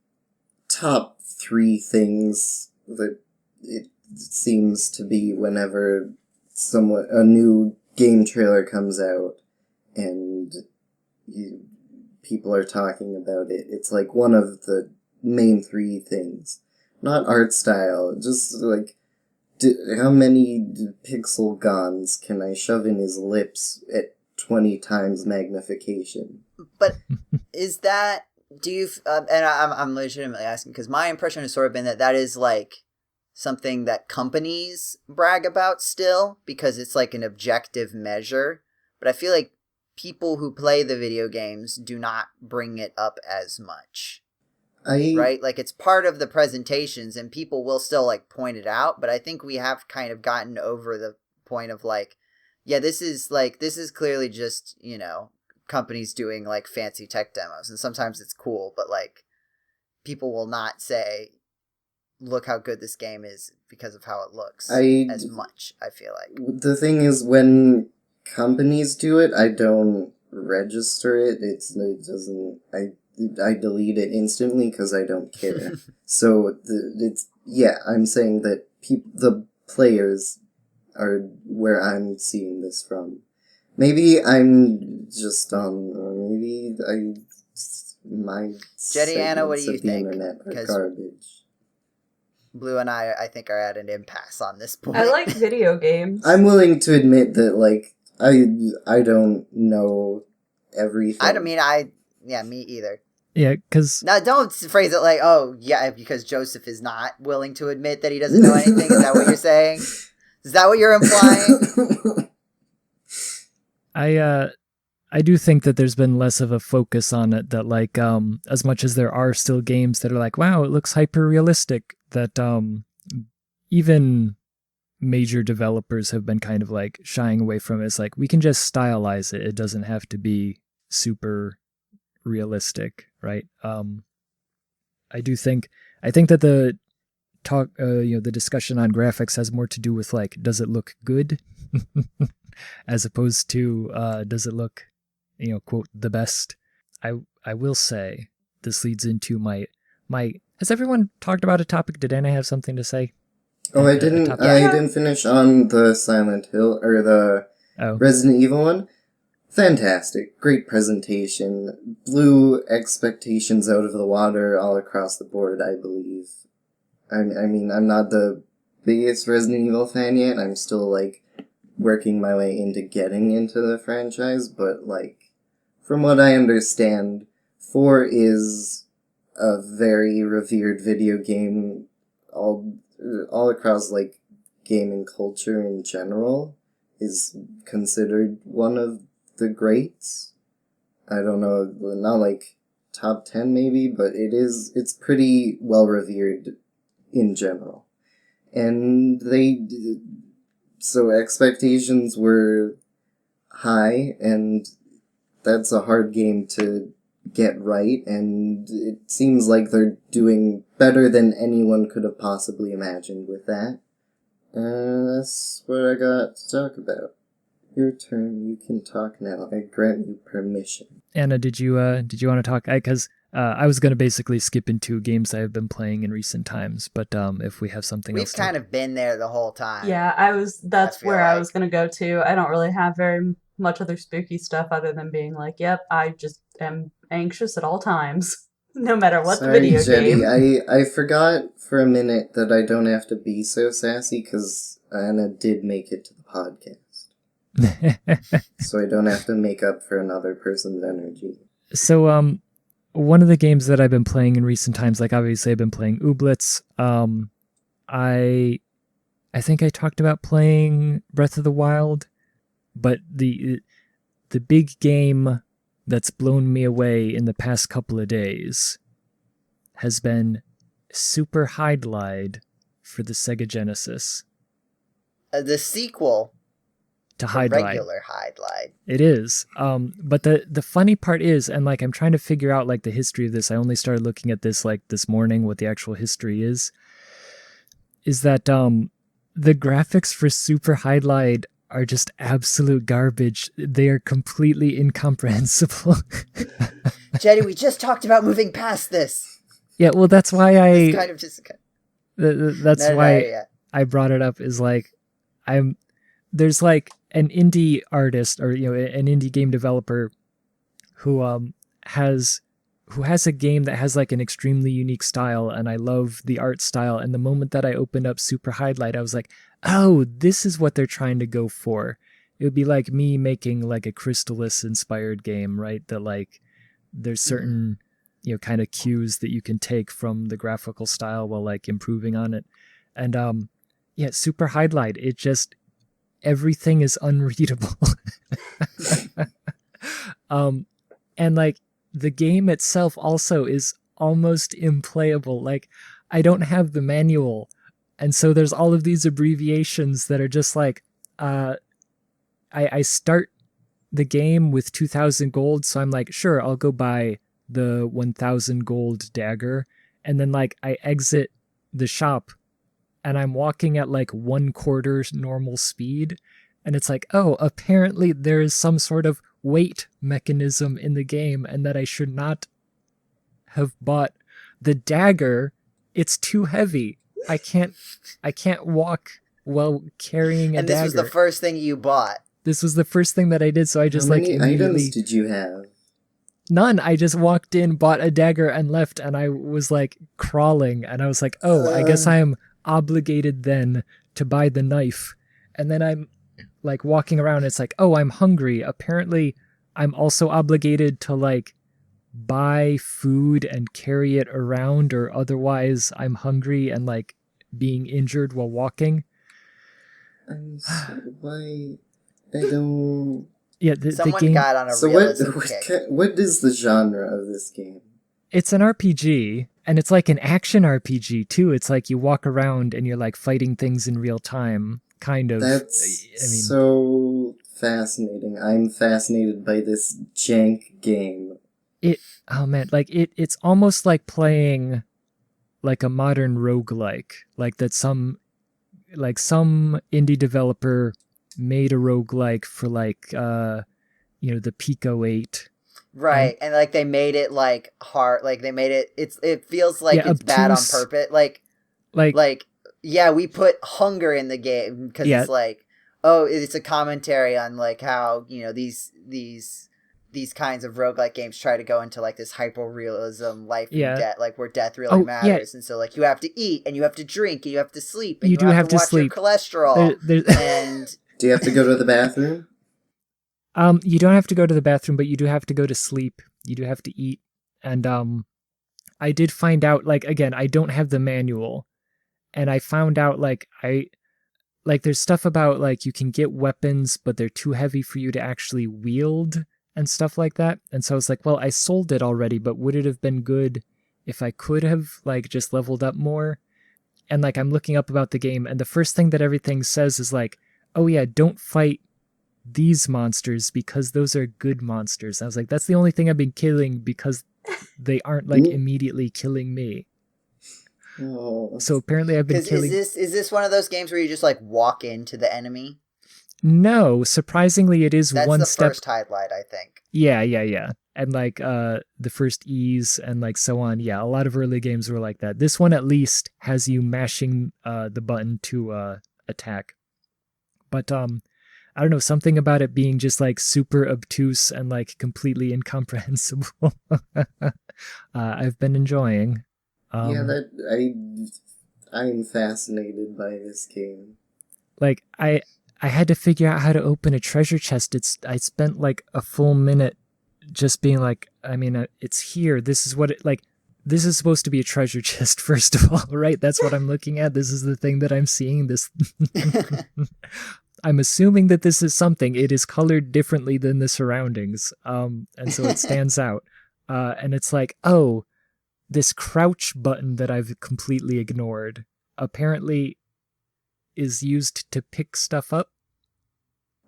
top 3 things that it seems to be whenever a new game trailer comes out and people are talking about it. It's, like, one of the main 3 things. Not art style, just, like, how many pixel guns can I shove in his lips at 20 times magnification? But is that... Do you... and I'm legitimately asking, because my impression has sort of been that is, like, something that companies brag about still, because it's, like, an objective measure. But I feel like people who play the video games do not bring it up as much. Right? Like, it's part of the presentations, and people will still, like, point it out, but I think we have kind of gotten over the point of, like, yeah, this is clearly just, you know, companies doing, like, fancy tech demos, and sometimes it's cool, but, like, people will not say, look how good this game is because of how it looks as much, I feel like. The thing is, when companies do it, I don't register it. It doesn't... I delete it instantly because I don't care. So I'm saying that the players, are where I'm seeing this from. Maybe I'm just maybe my Jeddy, Anna, what do segments you of the think? internet are 'Cause garbage. Blue and I think, are at an impasse on this point. I like video games. I'm willing to admit that, like, I don't know everything. Me either. Yeah, because Now, don't phrase it like, oh, yeah, because Joseph is not willing to admit that he doesn't know anything. Is that what you're saying? Is that what you're implying? I do think that there's been less of a focus on it, that like as much as there are still games that are like, wow, it looks hyper realistic, that even major developers have been kind of like shying away from it. It's like, we can just stylize it. It doesn't have to be super realistic, right? I think that the talk, the discussion on graphics has more to do with like, does it look good, as opposed to does it look, quote, the best. I will say this leads into my. Has everyone talked about a topic? Did Anna have something to say? Oh, I didn't finish on the Silent Hill or the Resident Evil one. Fantastic. Great presentation. Blew expectations out of the water all across the board, I believe. I mean, I'm not the biggest Resident Evil fan yet. I'm still, like, working my way into getting into the franchise, but, like, from what I understand, 4 is a very revered video game all across, like, gaming culture in general, is considered one of the greats. I don't know, not like top 10 maybe, but it's pretty well revered in general. And so expectations were high, and that's a hard game to get right, and it seems like they're doing better than anyone could have possibly imagined with that. That's what I got to talk about. Your turn. You can talk now. I grant you permission. Anna, did you want to talk? Because I was going to basically skip into games I've been playing in recent times, but if we have something else, we've kind of been there the whole time. Yeah, that's where I was going to go to. I don't really have very much other spooky stuff other than being like, yep, I just am anxious at all times, no matter what the video Jeddy, game. I forgot for a minute that I don't have to be so sassy because Anna did make it to the podcast. So I don't have to make up for another person's energy. So, one of the games that I've been playing in recent times, like obviously I've been playing Ooblets. I think I talked about playing Breath of the Wild, but the big game that's blown me away in the past couple of days has been Super Hydlide for the Sega Genesis. The sequel to Hydlide. Regular Hydlide. It is. But the funny part is, and like I'm trying to figure out like the history of this. I only started looking at this like this morning, what the actual history is that the graphics for Super Hydlide are just absolute garbage. They are completely incomprehensible. Jeddy, we just talked about moving past this. Yeah, well, that's why it's kind of just. That's why I brought it up. Is like there's like an indie artist or an indie game developer who has a game that has like an extremely unique style, and I love the art style. And the moment that I opened up Super Hydlide, I was like, oh, this is what they're trying to go for. It would be like me making like a Crystalis inspired game, right? That like there's certain kind of cues that you can take from the graphical style while like improving on it. And Super Hydlide, it just everything is unreadable. And like the game itself also is almost unplayable. Like I don't have the manual, and so there's all of these abbreviations that are just like I start the game with 2,000 gold, so I'm like, sure, I'll go buy the 1,000 gold dagger, and then like I exit the shop and I'm walking at like 1/4 normal speed, and it's like, oh, apparently there is some sort of weight mechanism in the game, and that I should not have bought the dagger. It's too heavy. I can't walk while carrying a And this dagger. was the first thing you bought. This was the first thing that I did, so I just How like many immediately... items did you have? None. I just walked in, bought a dagger, and left, and I was like crawling, and I was like, oh, I guess I am obligated then to buy the knife. And then I'm like walking around, it's like, oh, I'm hungry. Apparently, I'm also obligated to like buy food and carry it around, or otherwise I'm hungry and like being injured while walking. I'm so, why? I don't... Yeah, the Someone game... got on a So realism kick. what is the genre of this game? It's an RPG, and it's like an action RPG too. It's like you walk around and you're like fighting things in real time, kind of. That's I mean, so fascinating. I'm fascinated by this jank game. oh man, like it's almost like playing like a modern roguelike. Like that some indie developer made a roguelike for like the Pico 8. Right, and like they made it like hard, like they made it. It feels like it's bad on obtuse. purpose. Like yeah, we put hunger in the game because it's like, oh, it's a commentary on like how these kinds of roguelike games try to go into like this hyper realism life and death, like where death really matters, and so like you have to eat and you have to drink and you have to sleep and you have to watch sleep. your cholesterol and. Do you have to go to the bathroom? You don't have to go to the bathroom, but you do have to go to sleep. You do have to eat. And I did find out, like, again, I don't have the manual. And I found out, like, there's stuff about, like, you can get weapons, but they're too heavy for you to actually wield and stuff like that. And so I was like, well, I sold it already, but would it have been good if I could have, like, just leveled up more? And, like, I'm looking up about the game, and the first thing that everything says is, like, oh yeah, don't fight these monsters because those are good monsters. I was like, that's the only thing I've been killing because they aren't like immediately killing me. Oh. So apparently I've been killing... Is this one of those games where you just like walk into the enemy? No, surprisingly it is That's one the step... first Hydlide, I think. Yeah. And like the first E's and like so on. Yeah, a lot of early games were like that. This one at least has you mashing the button to attack. But I don't know, something about it being just like super obtuse and like completely incomprehensible. I've been enjoying. I'm fascinated by this game. Like I had to figure out how to open a treasure chest. I spent like a full minute just being like, I mean, it's here. This is what it like. This is supposed to be a treasure chest, first of all, right? That's what I'm looking at. This is the thing that I'm seeing. This, I'm assuming that this is something. It is colored differently than the surroundings, and so it stands out. And it's like, oh, this crouch button that I've completely ignored apparently is used to pick stuff up.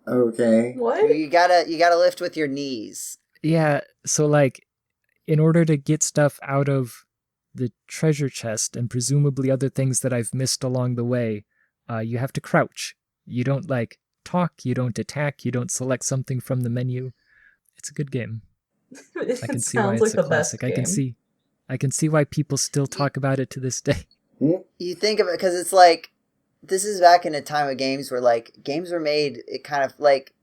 Okay. What? You gotta lift with your knees. Yeah, so like, in order to get stuff out of the treasure chest and presumably other things that I've missed along the way, you have to crouch. You don't like talk, you don't attack, you don't select something from the menu. It's a good game. I can see why it's a classic. I can see why people still talk about it to this day. You think of it because it's like, this is back in a time of games where like games were made, it kind of like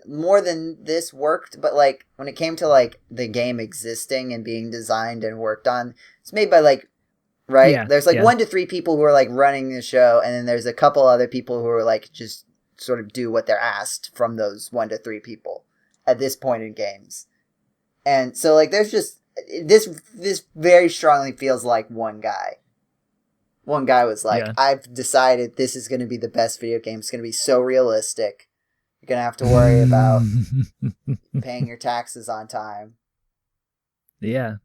more than this worked, but like when it came to like the game existing and being designed and worked on, it's made by like, right? Yeah, there's like 1 to 3 people who are like running the show, and then there's a couple other people who are like just sort of do what they're asked from those 1 to 3 people at this point in games. And so like there's just this very strongly feels like one guy. One guy was like, I've decided this is going to be the best video game. It's going to be so realistic. You're going to have to worry about paying your taxes on time. Yeah.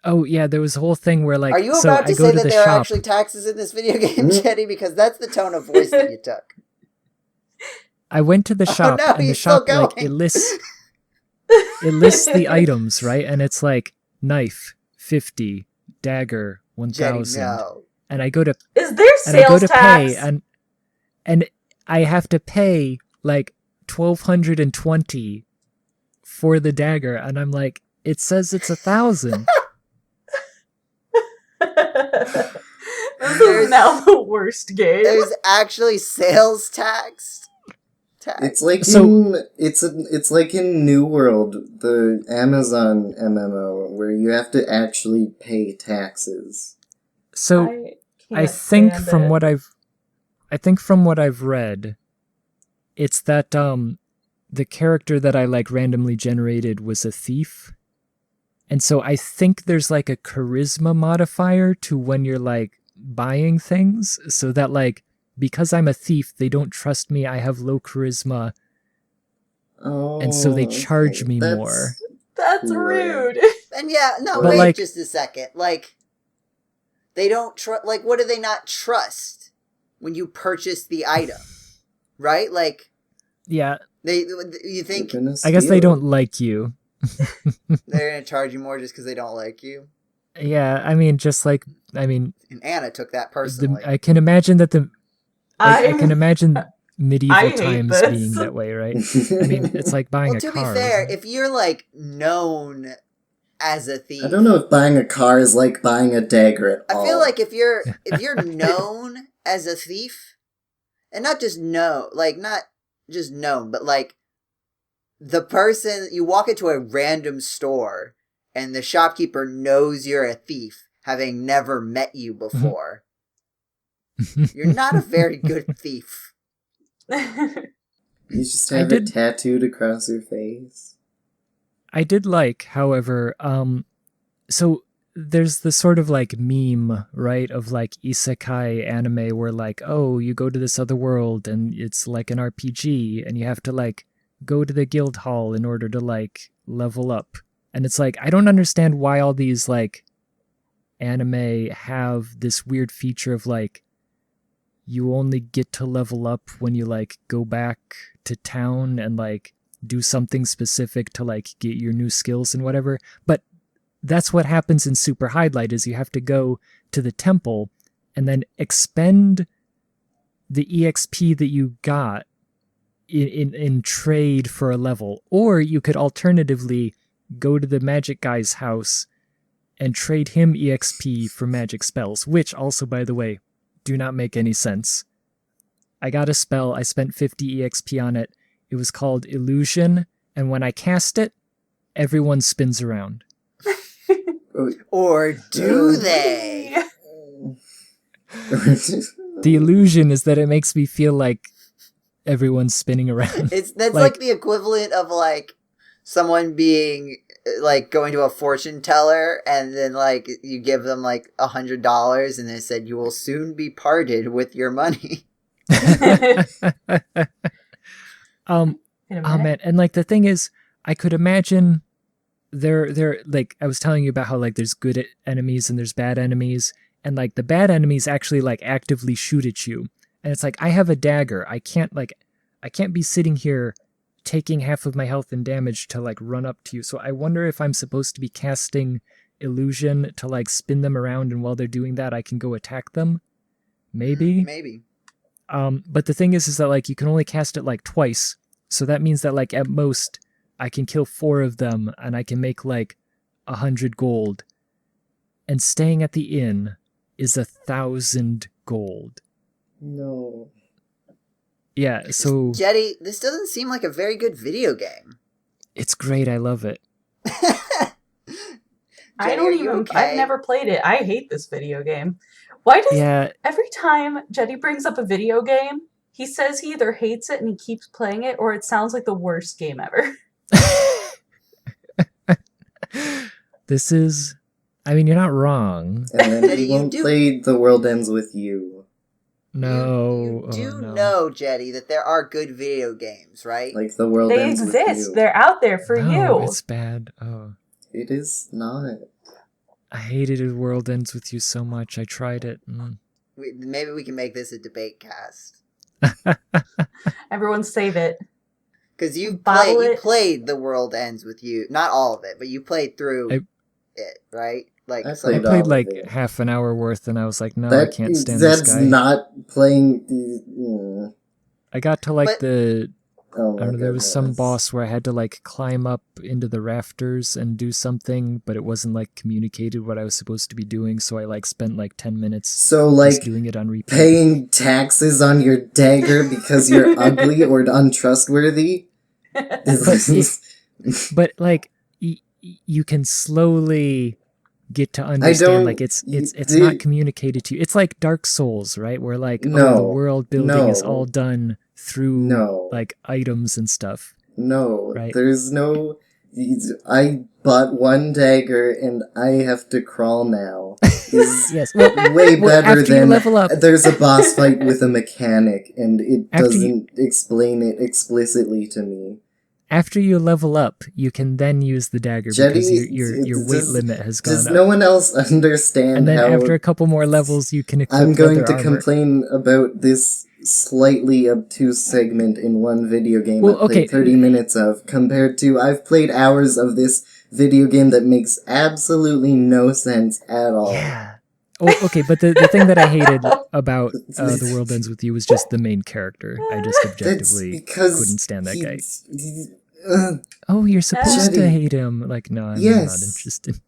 Oh, yeah, there was a whole thing where, like... Are you about to say that there are actually taxes in this video game, Jeddy? Because that's the tone of voice that you took. I went to the shop, and the shop, like, it lists the items, right? And it's like, knife, 50, dagger, 1,000. Jeddy, no. And I go to... Is there sales tax? Pay, and I have to pay, like, 1,220 for the dagger, and I'm like, it says it's 1,000. This is now the worst game. There's actually sales tax. It's like So- it's like in New World, the Amazon MMO, where you have to actually pay taxes. So I think from what I've read, it's that the character that I like randomly generated was a thief. And so I think there's like a charisma modifier to when you're like buying things, so that like because I'm a thief, they don't trust me. I have low charisma, Oh, and so they charge okay. me That's- more. That's Right. rude. And yeah, no, But, wait like- just a second. Like, they don't trust. Like, what do they not trust when you purchase the item? Right? Like, Yeah, you think They're gonna I guess steal they it. don't like you. they're gonna charge you more just because they don't like you? Yeah, I mean, And Anna took that personally. I can imagine that I I'm- can imagine medieval I hate times this. being that way, right? I mean, it's like buying Well, a to car. be fair, isn't it? if you're like known as a thief, I don't know if buying a car is like buying a dagger at all. I feel like if you're known as a thief, and not just not just known, but like the person you walk into a random store and the shopkeeper knows you're a thief, having never met you before, you're not a very good thief. you just I have did- it tattooed across your face. I did like, however, so there's the sort of like meme, right, of like isekai anime where like, oh, you go to this other world and it's like an RPG and you have to like go to the guild hall in order to like level up. And it's like, I don't understand why all these like anime have this weird feature of like, you only get to level up when you like go back to town and like do something specific to like get your new skills and whatever. But that's what happens in Super Hydlide is you have to go to the temple and then expend the EXP that you got in trade for a level. Or you could alternatively go to the magic guy's house and trade him EXP for magic spells, which also, by the way, do not make any sense. I got a spell, I spent 50 EXP on it. It was called Illusion, and when I cast it, everyone spins around. Or do they? The illusion is that it makes me feel like everyone's spinning around. That's Like- like the equivalent of like someone being like going to a fortune teller and then like you give them like $100 and they said you will soon be parted with your money. Oh man, and like the thing is, I could imagine there like I was telling you about how like there's good enemies and there's bad enemies, and like the bad enemies actually like actively shoot at you, and it's like I have a dagger, I can't be sitting here taking half of my health and damage to like run up to you. So I wonder if I'm supposed to be casting illusion to like spin them around, and while they're doing that, I can go attack them. Maybe. Maybe. But the thing is that like you can only cast it like twice. So that means that like at most I can kill 4 of them and I can make like 100 gold. And staying at the inn is 1,000 gold. No. Yeah, so Jeddy, this doesn't seem like a very good video game. it's great. I love it. I Jenny, don't are you even. okay? I've never played it. I hate this video game. Why does Yeah, every time Jeddy brings up a video game, he says he either hates it and he keeps playing it, or it sounds like the worst game ever? this is. I mean, you're not wrong. And then Jenny, you you won't do- play The World Ends With You. No. You do oh, no. know, Jeddy, that there are good video games, right? Like The World They Ends With exist. You. They're out there for No, you. it's bad. Oh, It is not. I hated it. World Ends With You so much. I tried it. Maybe we can make this a debate cast. Everyone save it. Because you Bottle you it. played The World Ends With You. Not all of it, but you played through I- it, right? Like I some I of played played all like of it. half an hour worth, and I was like, no, I can't stand this That's guy. not playing the. I got to like But- the Oh I my don't know, there was some goodness. boss where I had to like climb up into the rafters and do something, but it wasn't like communicated what I was supposed to be doing, so I like spent like 10 minutes So, just like, doing it on repeat. paying taxes on your dagger because you're ugly or untrustworthy? But like you can slowly get to don't- understand like it's you- not communicated to you. It's like Dark Souls, right? Where like No, the world building is no, all done through no. like items and stuff. No, Right. there's no... I bought one dagger and I have to crawl now. Is Yes. Well, way well, better after you than level up, there's a boss fight with a mechanic and it After doesn't explain it explicitly to me. after you level up, you can then use the dagger because Jeddy, your weight limit has gone does up. no one else understand And then how after a couple more levels, you can equip I'm going leather to armor. complain about this slightly obtuse segment in one video game Well, I played okay. 30 minutes of, compared to I've played hours of this video game that makes absolutely no sense at all. Yeah. Oh, okay, but the thing that I hated about The World Ends With You was just the main character. I just That's objectively because couldn't stand that guy. uh, Oh, you're supposed to Jeddy. hate him. Like, no, I'm Yes. not interested.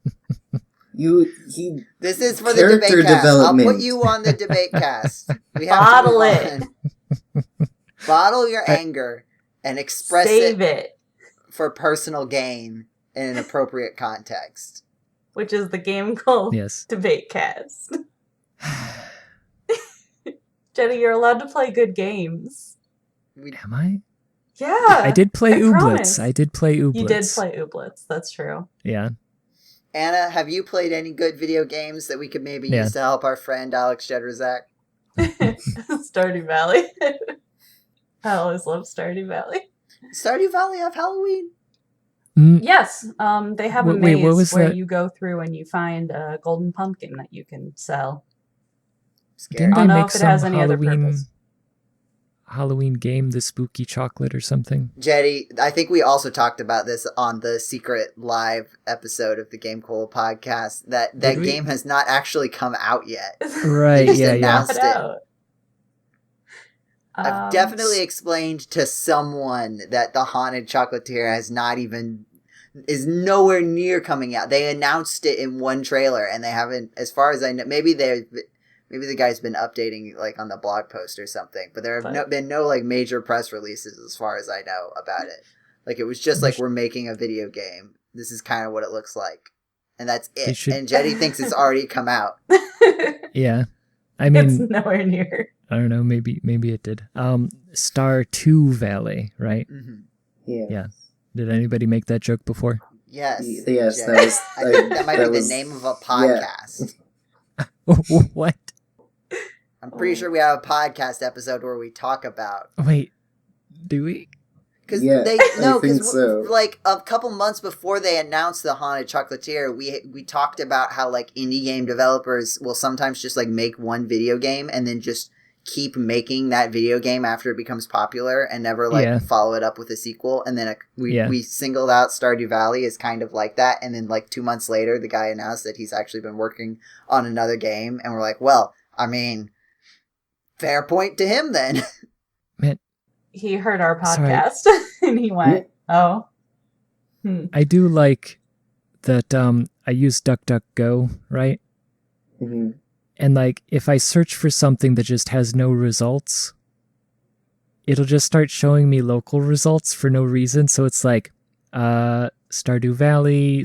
he This is for the Character debate cast. I'll development. put you on the debate cast. We Bottle move it. on. Bottle your anger and express Save it it, for personal gain in an appropriate context. which is the GameCola Yes. debate cast. Jenny, you're allowed to play good games. Am I? Yeah. I did play Ooblets. promise. I did play Ooblets. You did play Ooblets. That's true. Yeah. Anna, have you played any good video games that we could maybe Yeah. use to help our friend Alex Jedraszczak? Stardew Valley. I always love Stardew Valley. Stardew Valley have Halloween? Mm, Yes, they have a Wait, maze what was where that? you go through and you find a golden pumpkin that you can sell. Scary. Didn't I don't they know make if it some has any other purpose. Halloween game, the spooky chocolate or something? Jetty, I think we also talked about this on the secret live episode of the GameCola podcast, that Did we? game has not actually come out yet. Right, just yeah, yeah. announced Put it. out. I've definitely explained to someone that the Haunted Chocolatier is nowhere near coming out. They announced it in one trailer and they haven't, as far as I know, maybe the guy's been updating like on the blog post or something, but there have been no like major press releases as far as I know about it. Like it was just like, we're making a video game. This is kind of what it looks like. And that's it. And Jetty thinks it's already come out. Yeah. I It's mean, nowhere near. I don't know, maybe it did. Stardew Valley, right? Mm-hmm. yeah. Did anybody make that joke before? Yes. Yes, Jetty. that was I think that might be was- the name of a podcast. What? I'm pretty sure we have a podcast episode where we talk about. Wait, do we? Because Yeah, I think so. like a couple months before they announced the Haunted Chocolatier, we talked about how like indie game developers will sometimes just like make one video game and then just keep making that video game after it becomes popular and never like follow it up with a sequel. And then we singled out Stardew Valley as kind of like that. And then like 2 months later, the guy announced that he's actually been working on another game. And we're like, well, I mean, fair point to him then. Man, He heard our podcast and he went, oh. I do like that I use DuckDuckGo, right? Mm-hmm. And like if I search for something that just has no results, it'll just start showing me local results for no reason. So it's like Stardew Valley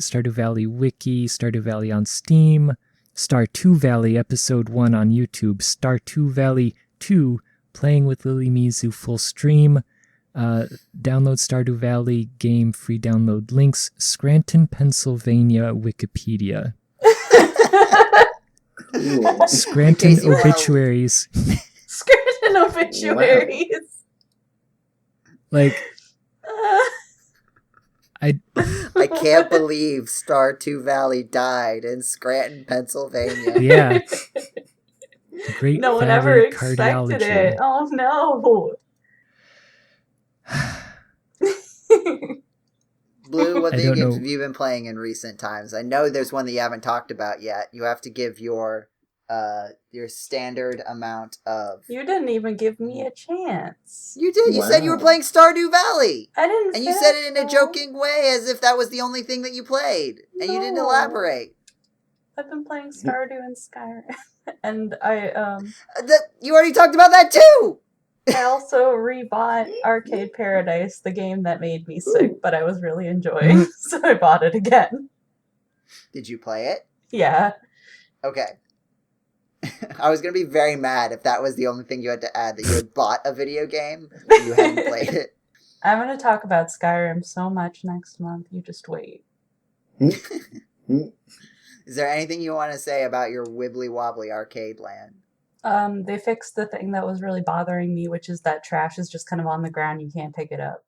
Wiki, Stardew Valley on Steam, Stardew Valley Episode 1 on YouTube, Stardew Valley 2 Playing with Lily Mizu full stream, download Stardew Valley game free download links, Scranton, Pennsylvania Wikipedia. Cool. Scranton obituaries. Scranton obituaries. Like, I can't believe Stardew Valley died in Scranton, Pennsylvania. yeah. Great No one fatty ever expected cardiology. it. Oh no. Blue, what I video don't games know. have you been playing in recent times? I know there's one that you haven't talked about yet. You have to give your your standard amount of. You didn't even give me a chance. You did. You said you were Wow. playing Stardew Valley. I didn't. And you said it in a joking way, as if that was the only thing that you played, and you didn't No. elaborate. I've been playing Stardew and Skyrim, and I You already talked about that too. I also rebought Arcade Paradise, the game that made me sick, but I was really enjoying, so I bought it again. Did you play it? Yeah. Okay. I was gonna be very mad if that was the only thing you had to add, that you had bought a video game and you hadn't played it. I'm going to talk about Skyrim so much next month. You just wait. Is there anything you want to say about your wibbly wobbly arcade land? They fixed the thing that was really bothering me, which is that trash is just kind of on the ground. You can't pick it up.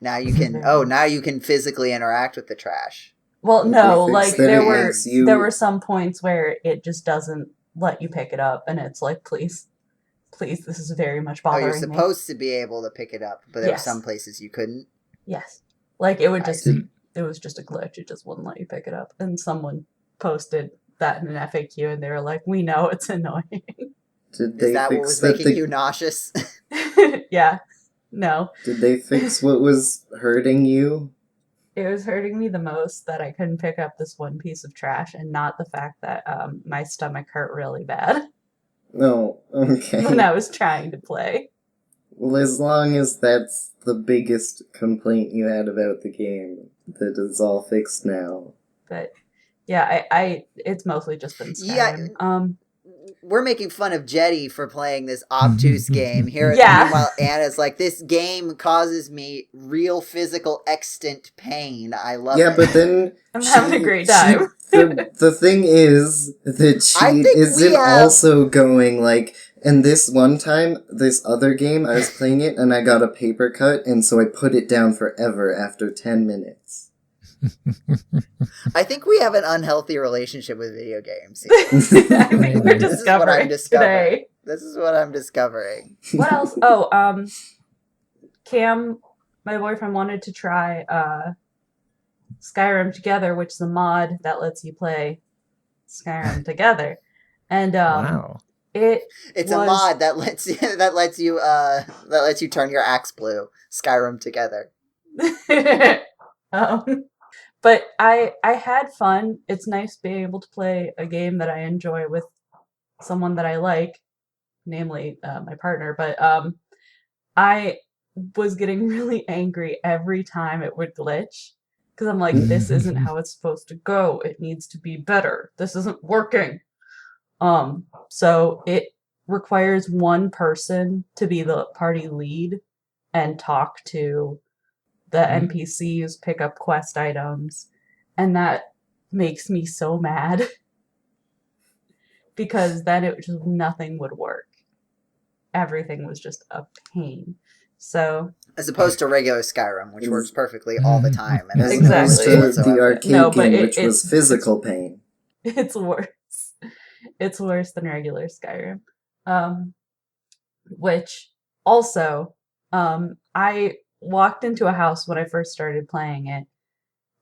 Now you can. Oh, now you can physically interact with the trash. Well, no, They like fixed that there it makes you- were some points where it just doesn't let you pick it up, and it's like, please, this is very much Oh, bothering you're me. supposed to be able to pick it up, but there were Yes. some places you couldn't. Yes, like it would I just see. it was just a glitch. It just wouldn't let you pick it up, and someone posted that in an FAQ, and they were like, "We know it's annoying." Did they Is that what fix was that making you nauseous? Yeah, no, Did they fix what was hurting you? it was hurting me the most that I couldn't pick up this one piece of trash, and not the fact that my stomach hurt really bad No, okay. when I was trying to play. Well, as long as that's the biggest complaint you had about the game, that it's all fixed now. But yeah, I it's mostly just been Skyrim. Yeah. We're making fun of Jeddy for playing this obtuse game. Here, Yeah. meanwhile, Anna's like, this game causes me real physical extant pain. I love Yeah, it. but then I'm having a great time. the thing is that I she think we isn't have- also going like. And this one time, this other game, I was playing it and I got a paper cut, and so I put it down forever after 10 minutes. I think we have an unhealthy relationship with video games. I think we're This is what I'm discovering discovering. today. This is what I'm discovering. What else? Oh, Cam, my boyfriend, wanted to try Skyrim Together, which is a mod that lets you play Skyrim together. And Wow. It's a was- mod that lets you turn your axe blue. Skyrim Together. But I had fun. It's nice being able to play a game that I enjoy with someone that I like, namely my partner. But I was getting really angry every time it would glitch, because I'm like, this isn't how it's supposed to go. It needs to be better. This isn't working. So it requires one person to be the party lead and talk to the NPCs, pick up quest items, and that makes me so mad because then nothing would work. Everything was just a pain. So As opposed to regular Skyrim, which works perfectly all the time. And As has Exactly. no opposed to glitches the whatsoever. arcade No, but game, which was it's physical pain. it's worse. It's worse than regular Skyrim. Which also, I walked into a house when I first started playing it,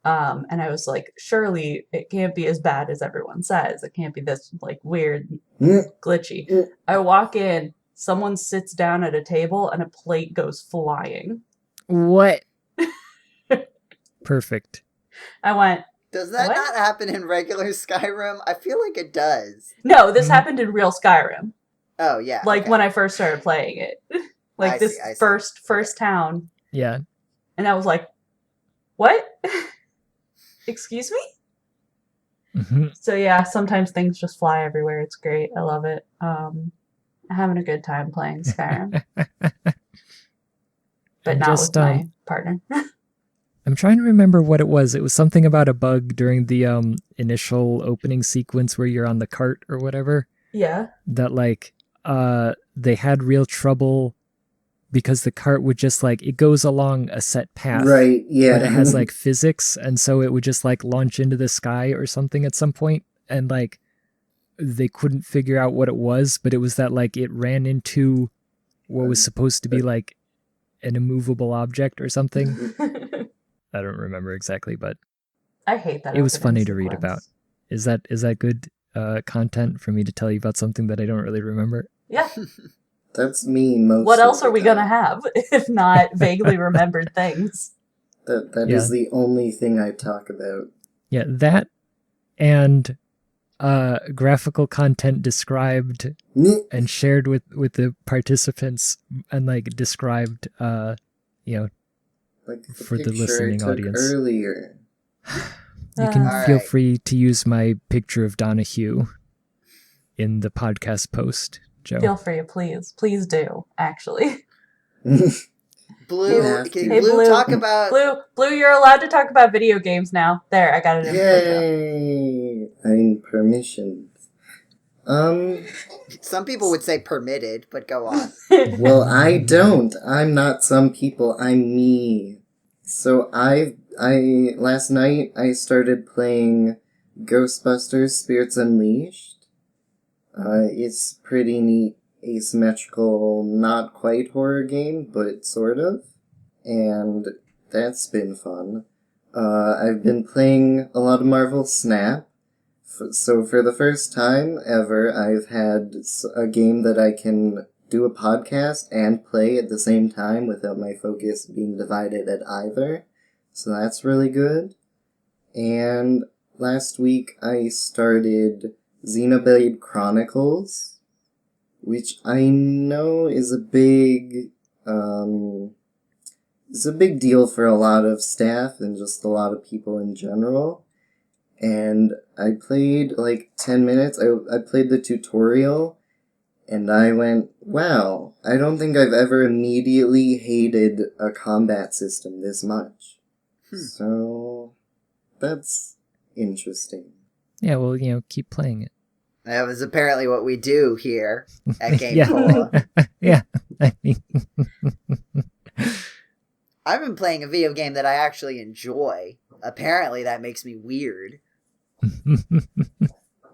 and I was like, surely it can't be as bad as everyone says. It can't be this like weird, glitchy. I walk in, someone sits down at a table, and a plate goes flying. What? Perfect. I went, Does that What? not happen in regular Skyrim? I feel like it does. no, this happened in real Skyrim. Oh, yeah. Like okay. when I first started playing it. Like I this see, I see. first town. Yeah. And I was like, what? Excuse me? Mhm. So yeah, sometimes things just fly everywhere. It's great. I love it. I'm having a good time playing Skyrim. But I'm not just, with my partner. I'm trying to remember what it was. It was something about a bug during the initial opening sequence where you're on the cart or whatever. Yeah. That like they had real trouble because the cart would just like it goes along a set path. Right, yeah. But it has like physics, and so it would just like launch into the sky or something at some point, and like they couldn't figure out what it was, but it was that like it ran into what was supposed to be like an immovable object or something. I don't remember exactly, but I hate that. it was opening funny to read about. sequence. Is that good content for me to tell you about something that I don't really remember. Yeah. That's me most What of else the are we time. going to have if not vaguely remembered things? That is the only thing I talk about. Yeah, that and graphical content described and shared with the participants and like described Like the for the picture listening I took audience. Earlier. You can All feel right. free to use my picture of Donahue in the podcast post, Joe. Feel free, please. Please do, actually. Blue, have can to. Hey, Blue Blue. talk about... Blue, you're allowed to talk about video games now. There, I got it in for you. Yay! I'm permissioned. Some people would say permitted, but go on. Well, I don't. I'm not some people. I'm me. So I last night I started playing Ghostbusters Spirits Unleashed. It's pretty neat, asymmetrical, not quite horror game, but sort of. And that's been fun. I've been playing a lot of Marvel Snap. So for the first time ever, I've had a game that I can do a podcast and play at the same time without my focus being divided at either. So that's really good. And last week I started Xenoblade Chronicles, which I know is a big deal for a lot of staff and just a lot of people in general. And I played like 10 minutes. I played the tutorial, and I went, wow, I don't think I've ever immediately hated a combat system this much. So, that's interesting. Yeah, well, keep playing it. That was apparently what we do here at GameCola. Yeah. I mean, I've been playing a video game that I actually enjoy. Apparently that makes me weird.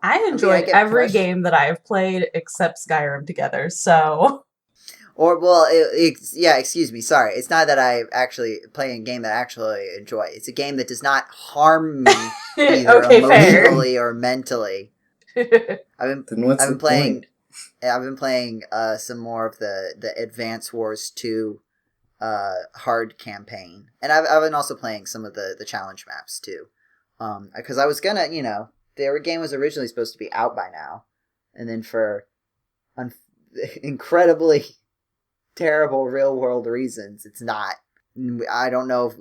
I enjoyed every game that I've played except Skyrim together, so... Or, well, excuse me, sorry. It's not that I actually play a game that I actually enjoy. It's a game that does not harm me either emotionally or mentally. I've been playing some more of the Advance Wars 2 hard campaign. And I've been also playing some of the challenge maps too. Because I was gonna, the game was originally supposed to be out by now. And then for incredibly terrible real world reasons, it's not. I don't know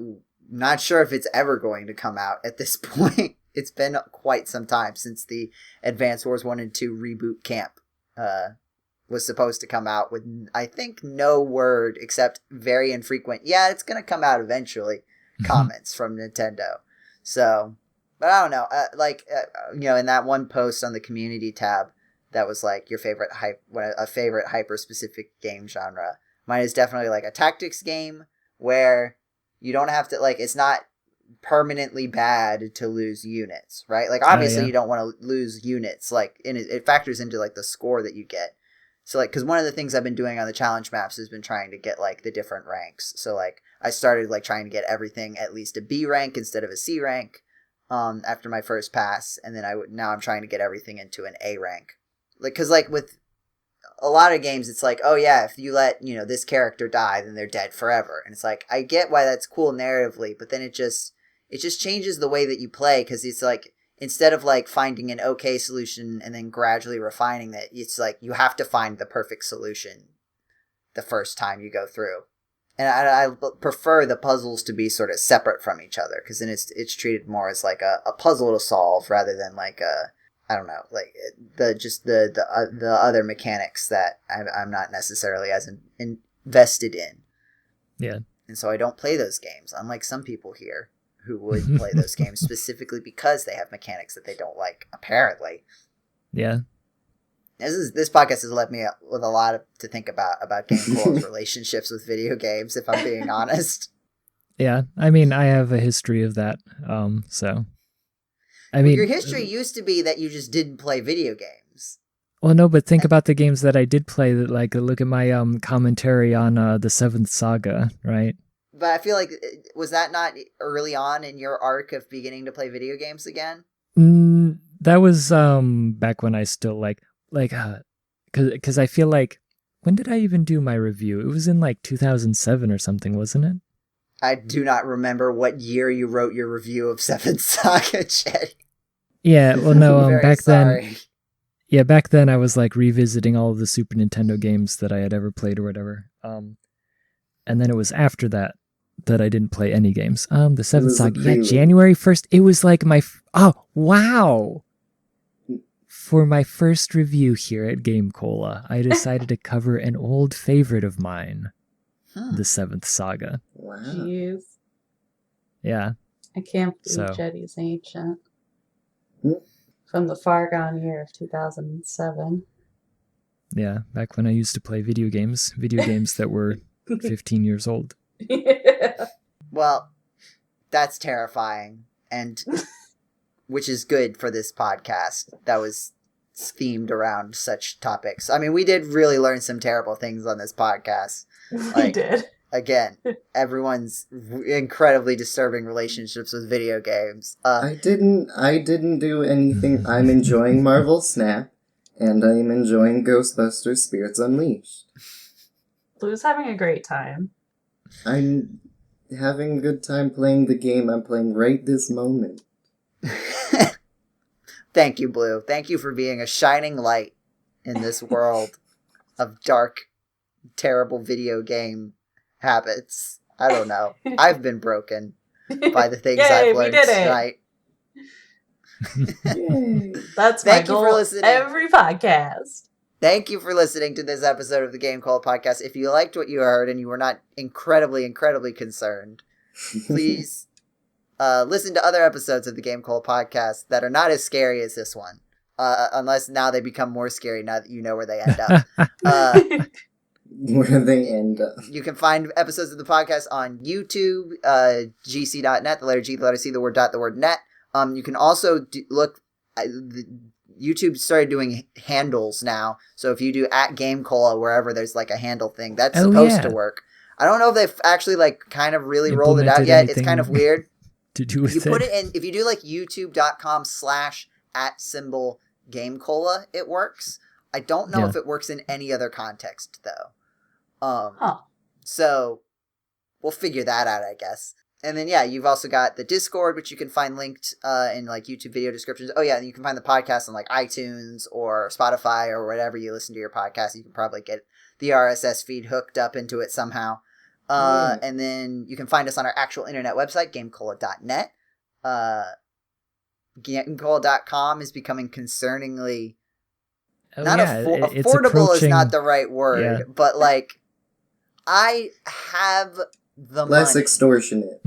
not sure if it's ever going to come out at this point. It's been quite some time since the Advance Wars 1 and 2 reboot camp was supposed to come out with, I think, no word except very infrequent, yeah, it's going to come out eventually, comments from Nintendo. So, but I don't know. In that one post on the community tab that was like your favorite favorite hyper-specific game genre, mine is definitely like a tactics game where you don't have to, it's not permanently bad to lose units, right? Like, obviously you don't want to lose units, it factors into the score that you get. So because one of the things I've been doing on the challenge maps has been trying to get the different ranks. So I started trying to get everything at least a B rank instead of a C rank after my first pass, and then now I'm trying to get everything into an A rank. Because with a lot of games, it's oh yeah, if you let this character die, then they're dead forever, and it's I get why that's cool narratively, but then it just changes the way that you play, because it's instead of finding an okay solution and then gradually refining it, it's you have to find the perfect solution the first time you go through. And I prefer the puzzles to be sort of separate from each other, because then it's treated more as a puzzle to solve rather than I don't know, the other mechanics that I'm not necessarily as invested in. Yeah. And so I don't play those games, unlike some people here who would play those games specifically because they have mechanics that they don't like, apparently. Yeah. This podcast has left me with a lot to think about GameCola's relationships with video games, if I'm being honest. Yeah, I mean, I have a history of that, so... I mean, your history used to be that you just didn't play video games. Well, no, but think about the games that I did play. That look at my commentary on the Seventh Saga, right? But I feel was that not early on in your arc of beginning to play video games again? That was back when I still because I feel like, when did I even do my review? It was in like 2007 or something, wasn't it? I do not remember what year you wrote your review of Seventh Saga, Jeddy. Yeah, well, no, back sorry. then. Yeah, back then I was like revisiting all of the Super Nintendo games that I had ever played or whatever. And then it was after that I didn't play any games. The Seventh Saga, yeah, January 1st. It was like oh, wow. For my first review here at GameCola, I decided to cover an old favorite of mine, the Seventh Saga. Wow. Jeez. Yeah. I can't believe Jeddy's ancient. From the far gone year of 2007. Yeah, back when I used to play video games that were 15 years old. Yeah. Well, that's terrifying, and which is good for this podcast that was themed around such topics. I mean, we did really learn some terrible things on this podcast. We did. Again, everyone's incredibly disturbing relationships with video games. I didn't do anything. I'm enjoying Marvel Snap, and I'm enjoying Ghostbusters Spirits Unleashed. Blue's having a great time. I'm having a good time playing the game I'm playing right this moment. Thank you, Blue. Thank you for being a shining light in this world of dark, terrible video game habits. I don't know. I've been broken by the things I've learned tonight. That's my goal for listening. Every podcast. Thank you for listening to this episode of the GameCola Podcast. If you liked what you heard and you were not incredibly, incredibly concerned, please listen to other episodes of the GameCola Podcast that are not as scary as this one. Unless now they become more scary now that you know where they end up. Where they end up. You can find episodes of the podcast on YouTube, GC.net, the letter G, the letter C, the word dot, the word net. You can also look, YouTube started doing handles now. So if you do at GameCola, wherever there's like a handle thing, that's supposed to work. I don't know if they've actually like kind of really rolled it out yet. It's kind of weird. To do with you put it in, if you do like youtube.com/@GameCola, it works. I don't know if it works in any other context though. So we'll figure that out, I guess. And then, yeah, you've also got the Discord, which you can find linked in like YouTube video descriptions. Oh yeah, and you can find the podcast on like iTunes or Spotify or wherever you listen to your podcast. You can probably get the RSS feed hooked up into it somehow. And then you can find us on our actual internet website, GameCola.net. GameCola.com is becoming concerningly affordable is not the right word, but like I have the less money. Extortionate.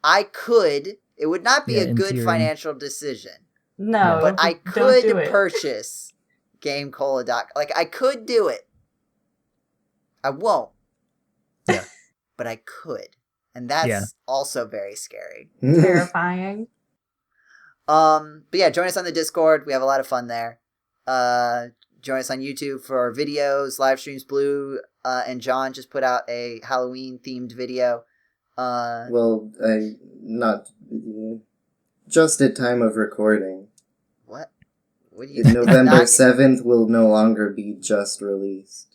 I could. It would not be a good financial decision. No, but I could purchase GameCola.com. Like I could do it. I won't. Yeah. But I could. And that's also very scary. Terrifying. But yeah, join us on the Discord. We have a lot of fun there. Join us on YouTube for our videos, live streams. Blue and John just put out a Halloween themed video. Not just at time of recording. What do you November 7th will no longer be just released.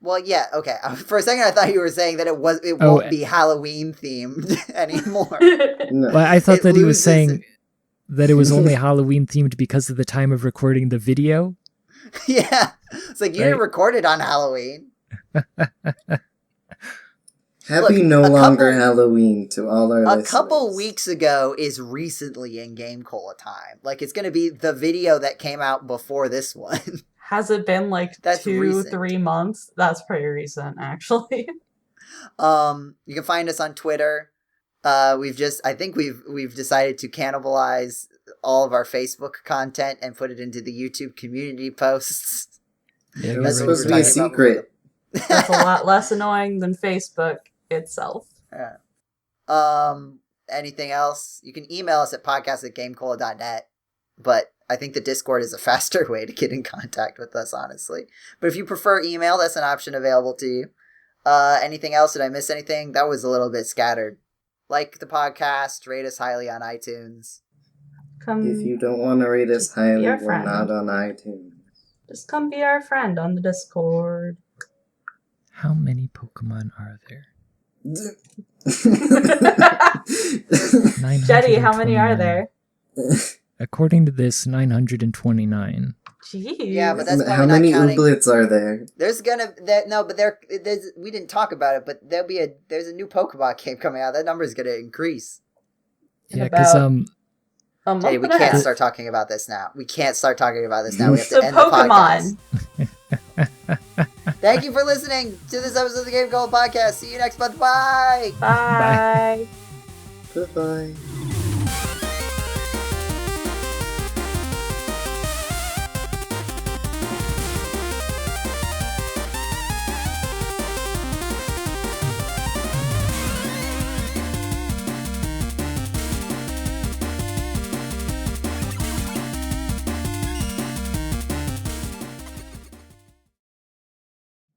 Well, yeah, okay. For a second, I thought you were saying that it won't be Halloween themed anymore. No. Well, I thought that he was saying that it was only Halloween themed because of the time of recording the video. Yeah, it's like you didn't record it on Halloween. Happy Halloween to all our listeners. A couple weeks ago is recently in GameCola time. Like it's going to be the video that came out before this one. Has it been like That's 3 months? That's pretty recent, actually. You can find us on Twitter. I think we've decided to cannibalize all of our Facebook content and put it into the YouTube community posts. Yeah, that's supposed to be a secret. That's a lot less annoying than Facebook itself. Yeah. Anything else? You can email us at podcast@gamecola.net, but I think the Discord is a faster way to get in contact with us, honestly. But if you prefer email, that's an option available to you. Anything else? Did I miss anything? That was a little bit scattered. Like the podcast, rate us highly on iTunes. Come, If you don't want to rate us Just be highly, our we're friend. not on iTunes. just come be our friend on the Discord. How many Pokemon are there? Jeddy, how many are 929. there? According to this, 929. Jeez. Yeah, but that's How probably many not counting. ooblets are there? There's gonna we didn't talk about it, but there's a new Pokemon game coming out. That number is gonna increase. In Yeah, because about a month Hey, we and a can't half. start talking about this now. We can't start talking about this now. We have to The end the podcast. Pokemon. Thank you for listening to this episode of the GameCola Podcast. See you next month. Bye. Bye. Goodbye.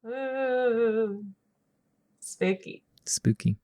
Ooh. Spooky. Spooky.